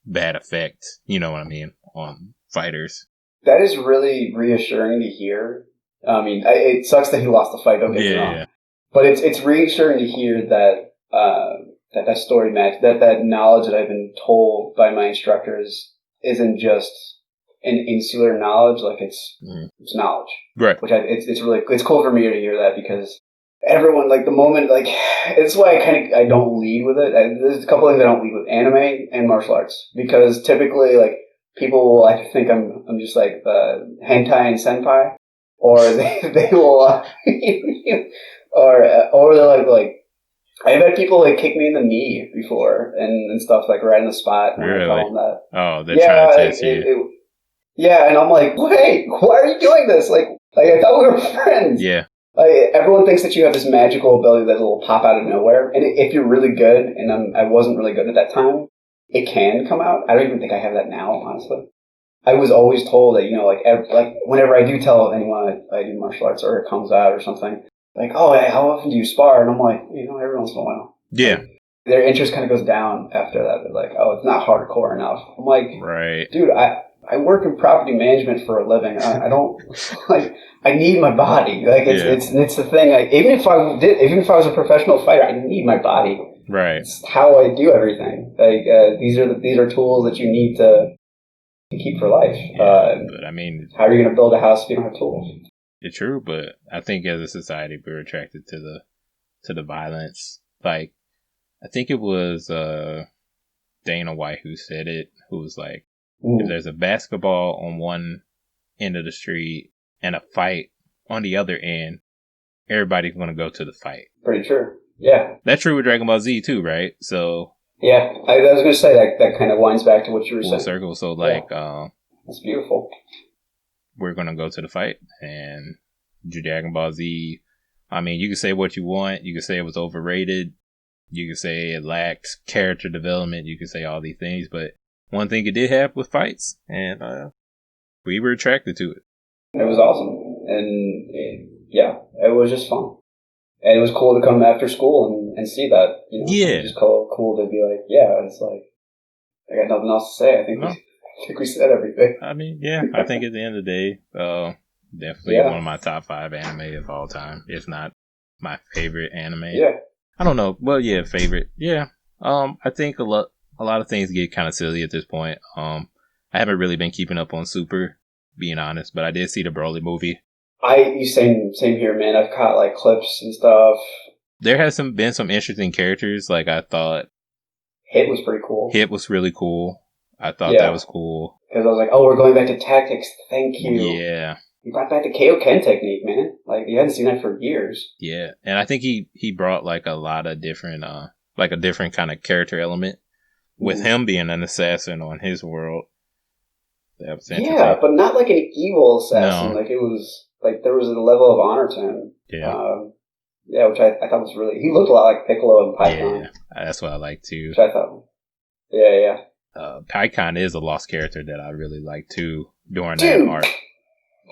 Speaker 2: bad effect, you know what I mean, on fighters.
Speaker 1: That is really reassuring to hear. I mean, it sucks that he lost the fight, don't get me wrong. But it's reassuring to hear that that story match, that knowledge that I've been told by my instructors isn't just an insular knowledge, like it's knowledge.
Speaker 2: Right.
Speaker 1: Which it's cool for me to hear that, because everyone, like, the moment, like, it's why I don't lead with it. There's a couple things I don't lead with: anime and martial arts, because typically, like, people will like think I'm just like hentai and senpai, or they will or they're like I've had people like kick me in the knee before and stuff, like right on the spot. And
Speaker 2: really?
Speaker 1: I tell them that.
Speaker 2: Oh, they're trying to test you.
Speaker 1: Yeah, and I'm like, wait, why are you doing this? Like I thought we were friends.
Speaker 2: Yeah.
Speaker 1: Everyone thinks that you have this magical ability that will pop out of nowhere, and if you're really good, and I wasn't really good at that time, it can come out. I don't even think I have that now, honestly. I was always told that, like whenever I do tell anyone I do martial arts, or it comes out or something, like, oh, hey, how often do you spar? And I'm like, every once in a while.
Speaker 2: Yeah.
Speaker 1: Like, their interest kind of goes down after that. They're like, oh, it's not hardcore enough. I'm like,
Speaker 2: right,
Speaker 1: dude, I work in property management for a living. I don't like. I need my body. Like it's the thing. Even if I was a professional fighter, I need my body.
Speaker 2: Right.
Speaker 1: It's how I do everything. Like these are tools that you need to keep for life.
Speaker 2: Yeah, but I mean,
Speaker 1: how are you going to build a house if you don't have tools?
Speaker 2: It's true, but I think as a society we're attracted to the violence. Like, I think it was Dana White who said it, who was like, if there's a basketball on one end of the street and a fight on the other end, everybody's going to go to the fight.
Speaker 1: Pretty true. Yeah.
Speaker 2: That's true with Dragon Ball Z too, right? So.
Speaker 1: Yeah, I was going to say that kind of winds back to what you were saying.
Speaker 2: Circle. So like,
Speaker 1: that's beautiful.
Speaker 2: We're going to go to the fight, and Dragon Ball Z, I mean, you can say what you want. You can say it was overrated. You can say it lacks character development. You can say all these things, but one thing it did have was fights, and we were attracted to it.
Speaker 1: It was awesome, and it was just fun. And it was cool to come after school and see that. You know?
Speaker 2: Yeah.
Speaker 1: It was just cool to be like, it's like, I got nothing else to say. I think we said everything.
Speaker 2: I mean, yeah, I think at the end of the day, definitely one of my top 5 anime of all time, if not my favorite anime.
Speaker 1: Yeah.
Speaker 2: I don't know. Well, yeah, favorite. Yeah. I think a lot of things get kind of silly at this point. I haven't really been keeping up on Super, being honest, but I did see the Broly movie.
Speaker 1: Same here, man. I've caught like clips and stuff.
Speaker 2: There has been some interesting characters. Like I thought,
Speaker 1: Hit was pretty cool.
Speaker 2: Hit was really cool. I thought that was cool
Speaker 1: because I was like, we're going back to tactics. Thank you.
Speaker 2: Yeah.
Speaker 1: You brought back the Kaioken technique, man. Like you hadn't seen that for years.
Speaker 2: Yeah, and I think he brought like a lot of different, like a different kind of character element with him being an assassin on his world. That was interesting.
Speaker 1: Yeah, but not like an evil assassin.
Speaker 2: No.
Speaker 1: Like it was. Like, there was a level of honor to him.
Speaker 2: Yeah.
Speaker 1: Which I thought was really... He looked a lot like Piccolo and Python.
Speaker 2: Yeah, that's what I like, too.
Speaker 1: Which I thought... Yeah.
Speaker 2: Python is a lost character that I really like, too, during that arc.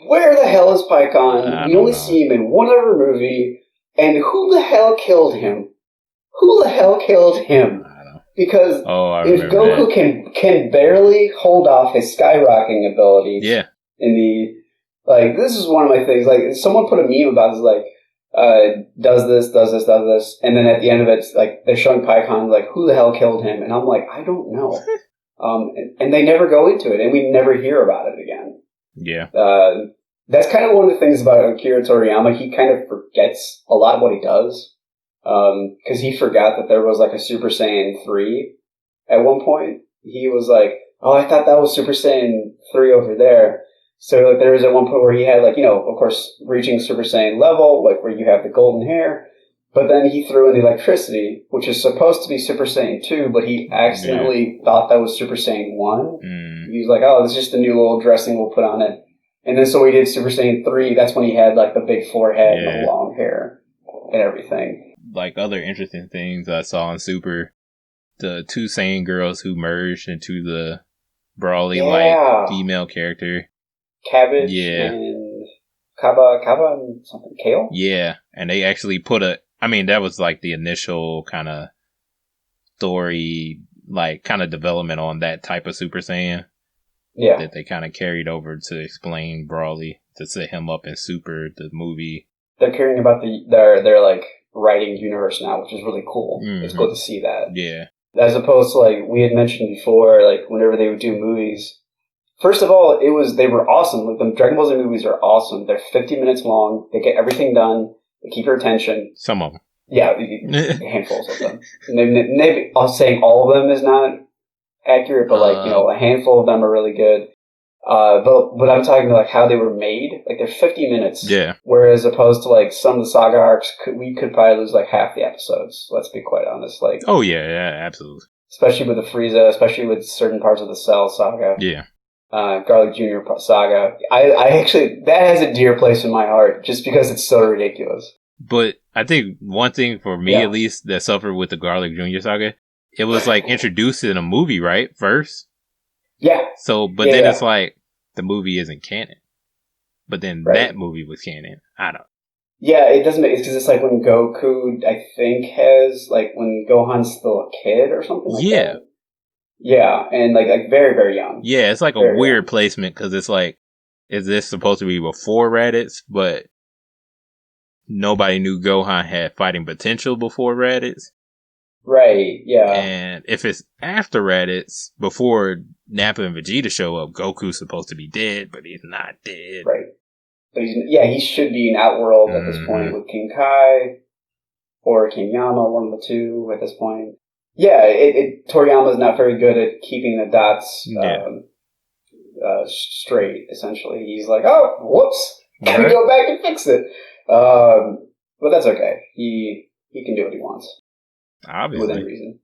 Speaker 1: Where the hell is Python? We only see him in one other movie, and who the hell killed him? Who the hell killed him?
Speaker 2: I don't know.
Speaker 1: Because if Goku can barely hold off his skyrocketing abilities in the... Like, this is one of my things. Like, someone put a meme about this, like, does this, and then at the end of it, it's like, they're showing Python, like, who the hell killed him? And I'm like, I don't know. And they never go into it, and we never hear about it again.
Speaker 2: Yeah.
Speaker 1: That's kind of one of the things about Akira Toriyama. He kind of forgets a lot of what he does. Because he forgot that there was, like, a Super Saiyan 3 at one point. He was like, I thought that was Super Saiyan 3 over there. So like, there was at one point where he had, like, of course, reaching Super Saiyan level, like where you have the golden hair, but then he threw in the electricity, which is supposed to be Super Saiyan 2, but he accidentally thought that was Super Saiyan 1. He was like, this is just a new little dressing we'll put on it. And then so he did Super Saiyan 3, that's when he had like the big forehead and the long hair and everything.
Speaker 2: Like other interesting things I saw in Super, the 2 Saiyan girls who merged into the Broly-like female character.
Speaker 1: Cabbage and Kaba and something, Kale?
Speaker 2: Yeah, and they actually put that was like the initial kind of story, like kind of development on that type of Super Saiyan. Yeah. That they kind of carried over to explain Broly, to set him up in Super, the movie.
Speaker 1: They're caring about their like writing universe now, which is really cool. Mm-hmm. It's cool to see that.
Speaker 2: Yeah.
Speaker 1: As opposed to like we had mentioned before, like whenever they would do movies, first of all, they were awesome. Like the Dragon Ball Z movies are awesome. They're 50 minutes long. They get everything done. They keep your attention.
Speaker 2: Some of them.
Speaker 1: Yeah, handfuls of them. Maybe saying all of them is not accurate, but like a handful of them are really good. But I'm talking about like how they were made. Like they're 50 minutes.
Speaker 2: Yeah.
Speaker 1: Whereas opposed to like some of the saga arcs, we could probably lose like half the episodes. Let's be quite honest. Like.
Speaker 2: Oh yeah, absolutely.
Speaker 1: Especially with the Frieza, especially with certain parts of the Cell saga.
Speaker 2: Yeah.
Speaker 1: Garlic Jr. saga. I actually, that has a dear place in my heart just because it's so ridiculous.
Speaker 2: But I think one thing for me, at least, that suffered with the Garlic Jr. saga, it was like introduced in a movie, right? First?
Speaker 1: Yeah.
Speaker 2: So, but then it's like, the movie isn't canon. But then that movie was canon. I don't.
Speaker 1: Yeah, it doesn't make, because it's like when Goku, I think, has, like, when Gohan's still a kid or something like that. Yeah, and like very, very young.
Speaker 2: Yeah, it's like a weird placement because it's like, is this supposed to be before Raditz? But nobody knew Gohan had fighting potential before Raditz.
Speaker 1: Right, yeah.
Speaker 2: And if it's after Raditz, before Nappa and Vegeta show up, Goku's supposed to be dead, but he's not dead.
Speaker 1: Right. But he should be in Outworld at this point with King Kai or King Yama, one of the two at this point. Yeah, Toriyama's not very good at keeping the dots straight, essentially. He's like, oh, whoops, gotta go back and fix it. But that's okay. He can do what he wants.
Speaker 2: Obviously.
Speaker 1: Within reason.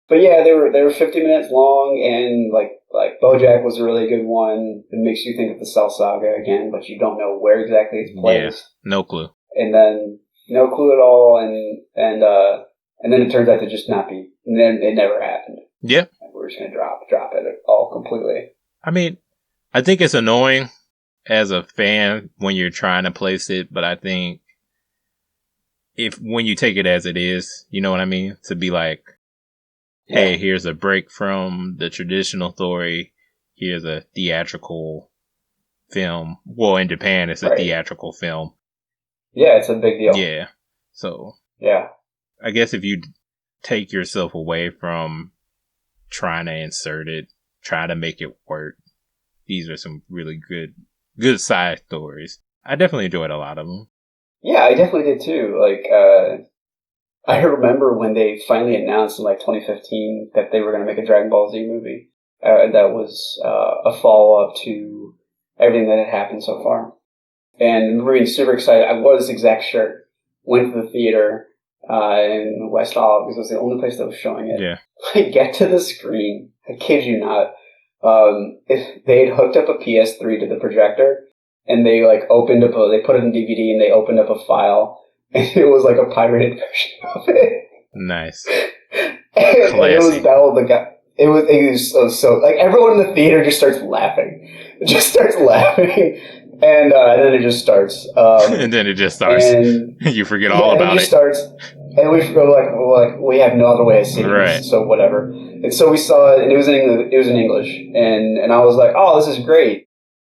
Speaker 1: But yeah, they were 50 minutes long, and like BoJack was a really good one. It makes you think of the Cell Saga again, but you don't know where exactly it's placed.
Speaker 2: Yeah, no clue.
Speaker 1: And then no clue at all, and then it turns out to just not be. And then it never happened.
Speaker 2: Yeah,
Speaker 1: we're just gonna drop it all completely.
Speaker 2: I mean, I think it's annoying as a fan when you're trying to place it, but I think when you take it as it is, you know what I mean? To be like, hey, here's a break from the traditional story. Here's a theatrical film. Well, in Japan, it's a theatrical film.
Speaker 1: Yeah, it's a big deal.
Speaker 2: Yeah. So,
Speaker 1: yeah.
Speaker 2: I guess if you take yourself away from trying to insert it, try to make it work, these are some really good side stories. I definitely enjoyed a lot of them.
Speaker 1: Yeah, I definitely did too. Like, I remember when they finally announced in like 2015 that they were going to make a Dragon Ball Z movie. That was a follow-up to everything that had happened so far. And we're being super excited. I wore this exact shirt, went to the theater in West Olive because it was the only place that was showing it.
Speaker 2: Yeah.
Speaker 1: I get to the screen. I kid you not. They had hooked up a PS3 to the projector, and they like they put it in DVD, and they opened up a file. And it was like a pirated version of it.
Speaker 2: Nice.
Speaker 1: And it was Bell the guy. It was so like everyone in the theater just starts laughing. And then it just starts.
Speaker 2: And then it just starts. And you forget all about it.
Speaker 1: It just starts. And we go like we have no other way of seeing this, so whatever. And so we saw it, and it was in English, and I was like, oh, this is great.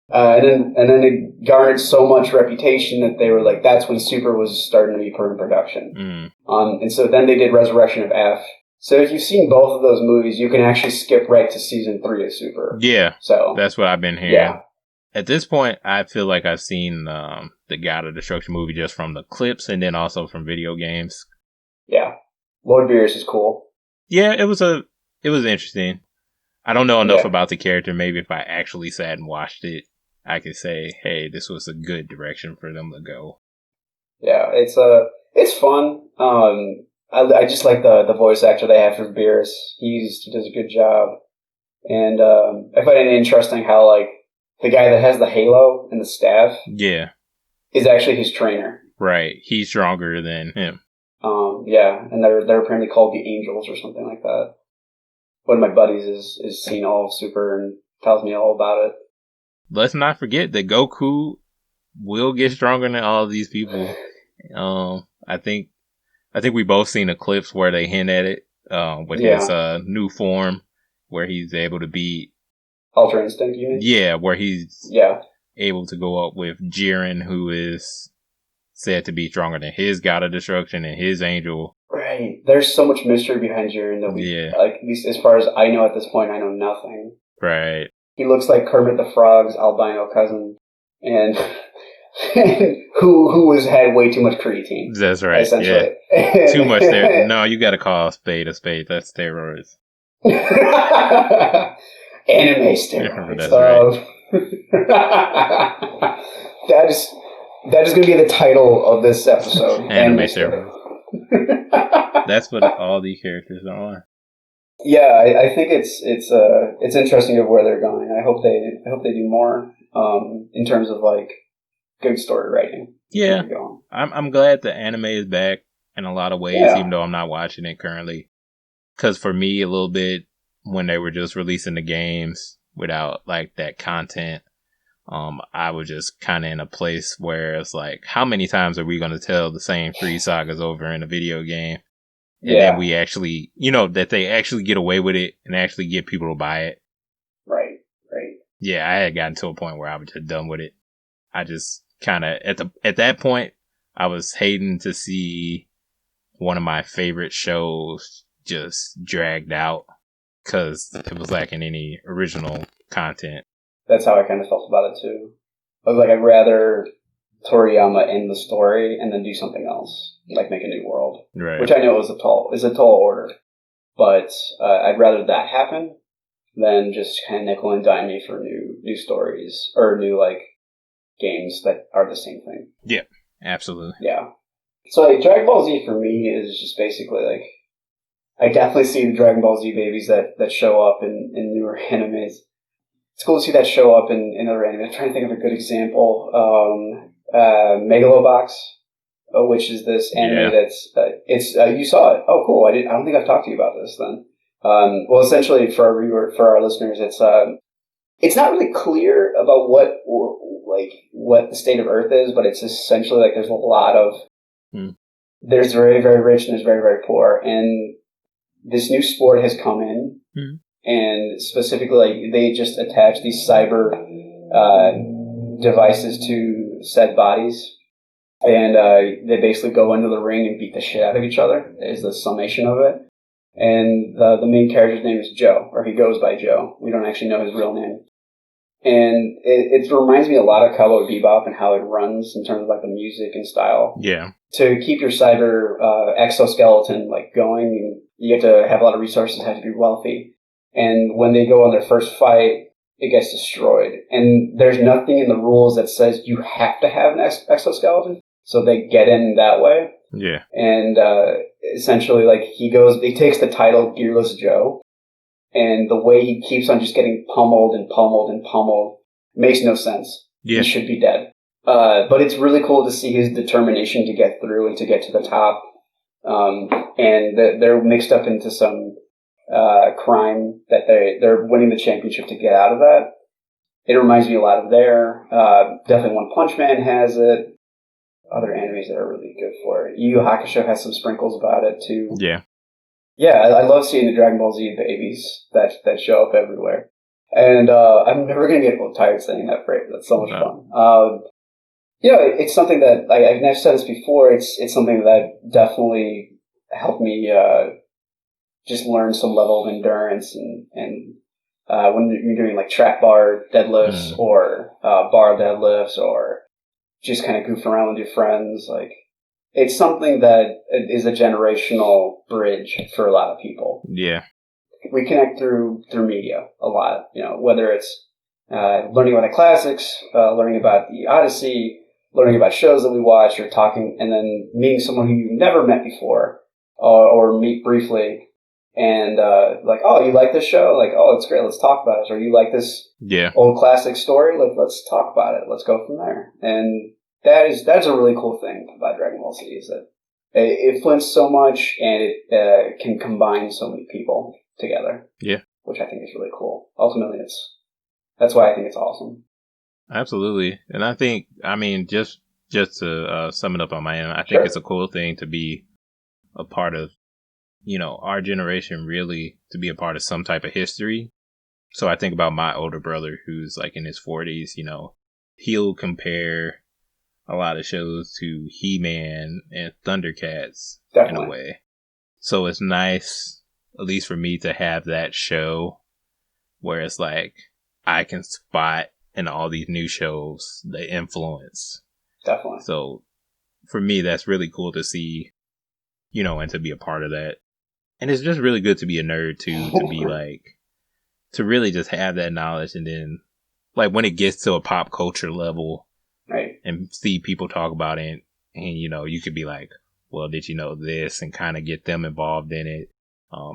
Speaker 1: And then it garnered so much reputation that they were like, that's when Super was starting to be put in production. And so then they did Resurrection of F. So if you've seen both of those movies, you can actually skip right to season 3 of Super.
Speaker 2: Yeah. So that's what I've been hearing.
Speaker 1: Yeah.
Speaker 2: At this point, I feel like I've seen the God of Destruction movie just from the clips and then also from video games.
Speaker 1: Yeah. Lord Beerus is cool.
Speaker 2: Yeah, it was interesting. I don't know enough about the character. Maybe if I actually sat and watched it, I could say, hey, this was a good direction for them to go. Yeah, it's fun. I just like the voice actor they have for Beerus. He does a good job. And I find it interesting how like the guy that has the halo and the staff is actually his trainer. Right. He's stronger than him.
Speaker 1: Yeah, and they're apparently called the Angels or something like that. One of my buddies is seen all of Super and tells me all about it.
Speaker 2: Let's not forget that Goku will get stronger than all of these people. I think we both seen the clips where they hint at it with his new form, where he's able to beat
Speaker 1: Ultra Instinct, you mean?
Speaker 2: Yeah, where he's able to go up with Jiren, who is said to be stronger than his God of Destruction and his Angel.
Speaker 1: Right. There's so much mystery behind Jiren that like, at least as far as I know at this point, I know nothing.
Speaker 2: Right.
Speaker 1: He looks like Kermit the Frog's albino cousin, and who had way too much creatine.
Speaker 2: That's right. Essentially. Yeah. Too much there. No, you got to call a spade a spade. That's steroids.
Speaker 1: Anime steroids.
Speaker 2: That's right.
Speaker 1: That is going to be the title of this episode.
Speaker 2: Anime steroids. That's what all these characters are.
Speaker 1: Yeah, I think it's interesting of where they're going. I hope they do more in terms of like good story writing.
Speaker 2: Yeah, I'm glad the anime is back in a lot of ways, even though I'm not watching it currently. Because for me, a little bit when they were just releasing the games without like that content, I was just kind of in a place where it's like, how many times are we going to tell the same 3 sagas over in a video game? And then we actually, that they actually get away with it and actually get people to buy it.
Speaker 1: Right.
Speaker 2: Yeah, I had gotten to a point where I was just done with it. I just kind of, at that point, I was hating to see one of my favorite shows just dragged out because it was lacking any original content.
Speaker 1: That's how I kind of felt about it too. I was like, I'd rather Toriyama end the story and then do something else. like make a new world,
Speaker 2: right?
Speaker 1: Which I know is a tall order, but I'd rather that happen than just kind of nickel and dime me for new stories or new like games that are the same thing.
Speaker 2: Yeah, absolutely.
Speaker 1: Yeah. So like Dragon Ball Z for me is just basically like I definitely see the Dragon Ball Z babies that show up in newer animes. It's cool to see that show up in other anime. I'm trying to think of a good example. Megalobox, which is this anime that's you saw it. Oh, cool! I don't think I've talked to you about this then. Well, essentially, for our listeners, it's not really clear about what the state of Earth is, but it's essentially like there's a lot of there's very, very rich and there's very, very poor, and this new sport has come in. And specifically, like, they just attach these cyber devices to said bodies, and they basically go into the ring and beat the shit out of each other, is the summation of it. And the main character's name is Joe, or he goes by Joe. We don't actually know his real name. And it reminds me a lot of Cowboy Bebop and how it runs in terms of like the music and style.
Speaker 2: Yeah.
Speaker 1: To keep your cyber exoskeleton like going, you have to have a lot of resources, have to be wealthy. And when they go on their first fight, it gets destroyed. And there's nothing in the rules that says you have to have an exoskeleton. So they get in that way.
Speaker 2: Yeah.
Speaker 1: And essentially, like, he takes the title Gearless Joe. And the way he keeps on just getting pummeled and pummeled and pummeled makes no sense.
Speaker 2: Yeah.
Speaker 1: He should be dead. But it's really cool to see his determination to get through and to get to the top. And they're mixed up into some crime that they're winning the championship to get out of that. It reminds me a lot of there. Definitely OnePunchMan has it. Other animes that are really good for it. Yu Yu Hakusho has some sprinkles about it too.
Speaker 2: Yeah.
Speaker 1: Yeah, I love seeing the Dragon Ball Z babies that show up everywhere. And I'm never going to get tired saying that phrase. That's so much fun. It's something that I've never said this before. It's something that definitely helped me just learn some level of endurance and when you're doing like trap bar deadlifts or bar deadlifts or just kind of goofing around with your friends, like it's something that is a generational bridge for a lot of people.
Speaker 2: Yeah,
Speaker 1: we connect through media a lot. You know, whether it's learning about the classics, learning about the Odyssey, learning about shows that we watch, or talking, and then meeting someone who you've never met before, or meet briefly. And like, oh, you like this show? Like, oh, it's great. Let's talk about it. Or you like this old classic story? Like, let's talk about it. Let's go from there. And that's a really cool thing about Dragon Ball Z, is that it flints so much and it can combine so many people together.
Speaker 2: Yeah,
Speaker 1: which I think is really cool. Ultimately, that's why I think it's awesome.
Speaker 2: Absolutely, and I think, I mean, just to sum it up on my end, I think it's a cool thing to be a part of. You know, our generation, really, to be a part of some type of history. So I think about my older brother who's like in his 40s, you know, he'll compare a lot of shows to He-Man and Thundercats. Definitely. In a way. So it's nice, at least for me, to have that show where it's like I can spot in all these new shows the influence.
Speaker 1: Definitely.
Speaker 2: So for me, that's really cool to see, you know, and to be a part of that. And it's just really good to be a nerd too, to be like, to really just have that knowledge, and then like when it gets to a pop culture level,
Speaker 1: right,
Speaker 2: and see people talk about it, and you know, you could be like, well, did you know this, and kind of get them involved in it,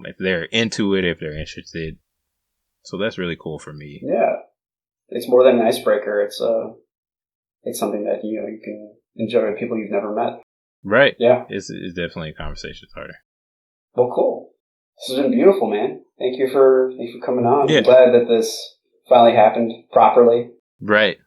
Speaker 2: if they're into it, if they're interested. So that's really cool for me.
Speaker 1: Yeah, it's more than an icebreaker. It's something that you can enjoy with people you've never met.
Speaker 2: Right.
Speaker 1: Yeah,
Speaker 2: it's definitely a conversation starter.
Speaker 1: Well, cool. This has been beautiful, man. Thank you for coming on.
Speaker 2: Yeah.
Speaker 1: I'm glad that this finally happened properly.
Speaker 2: Right.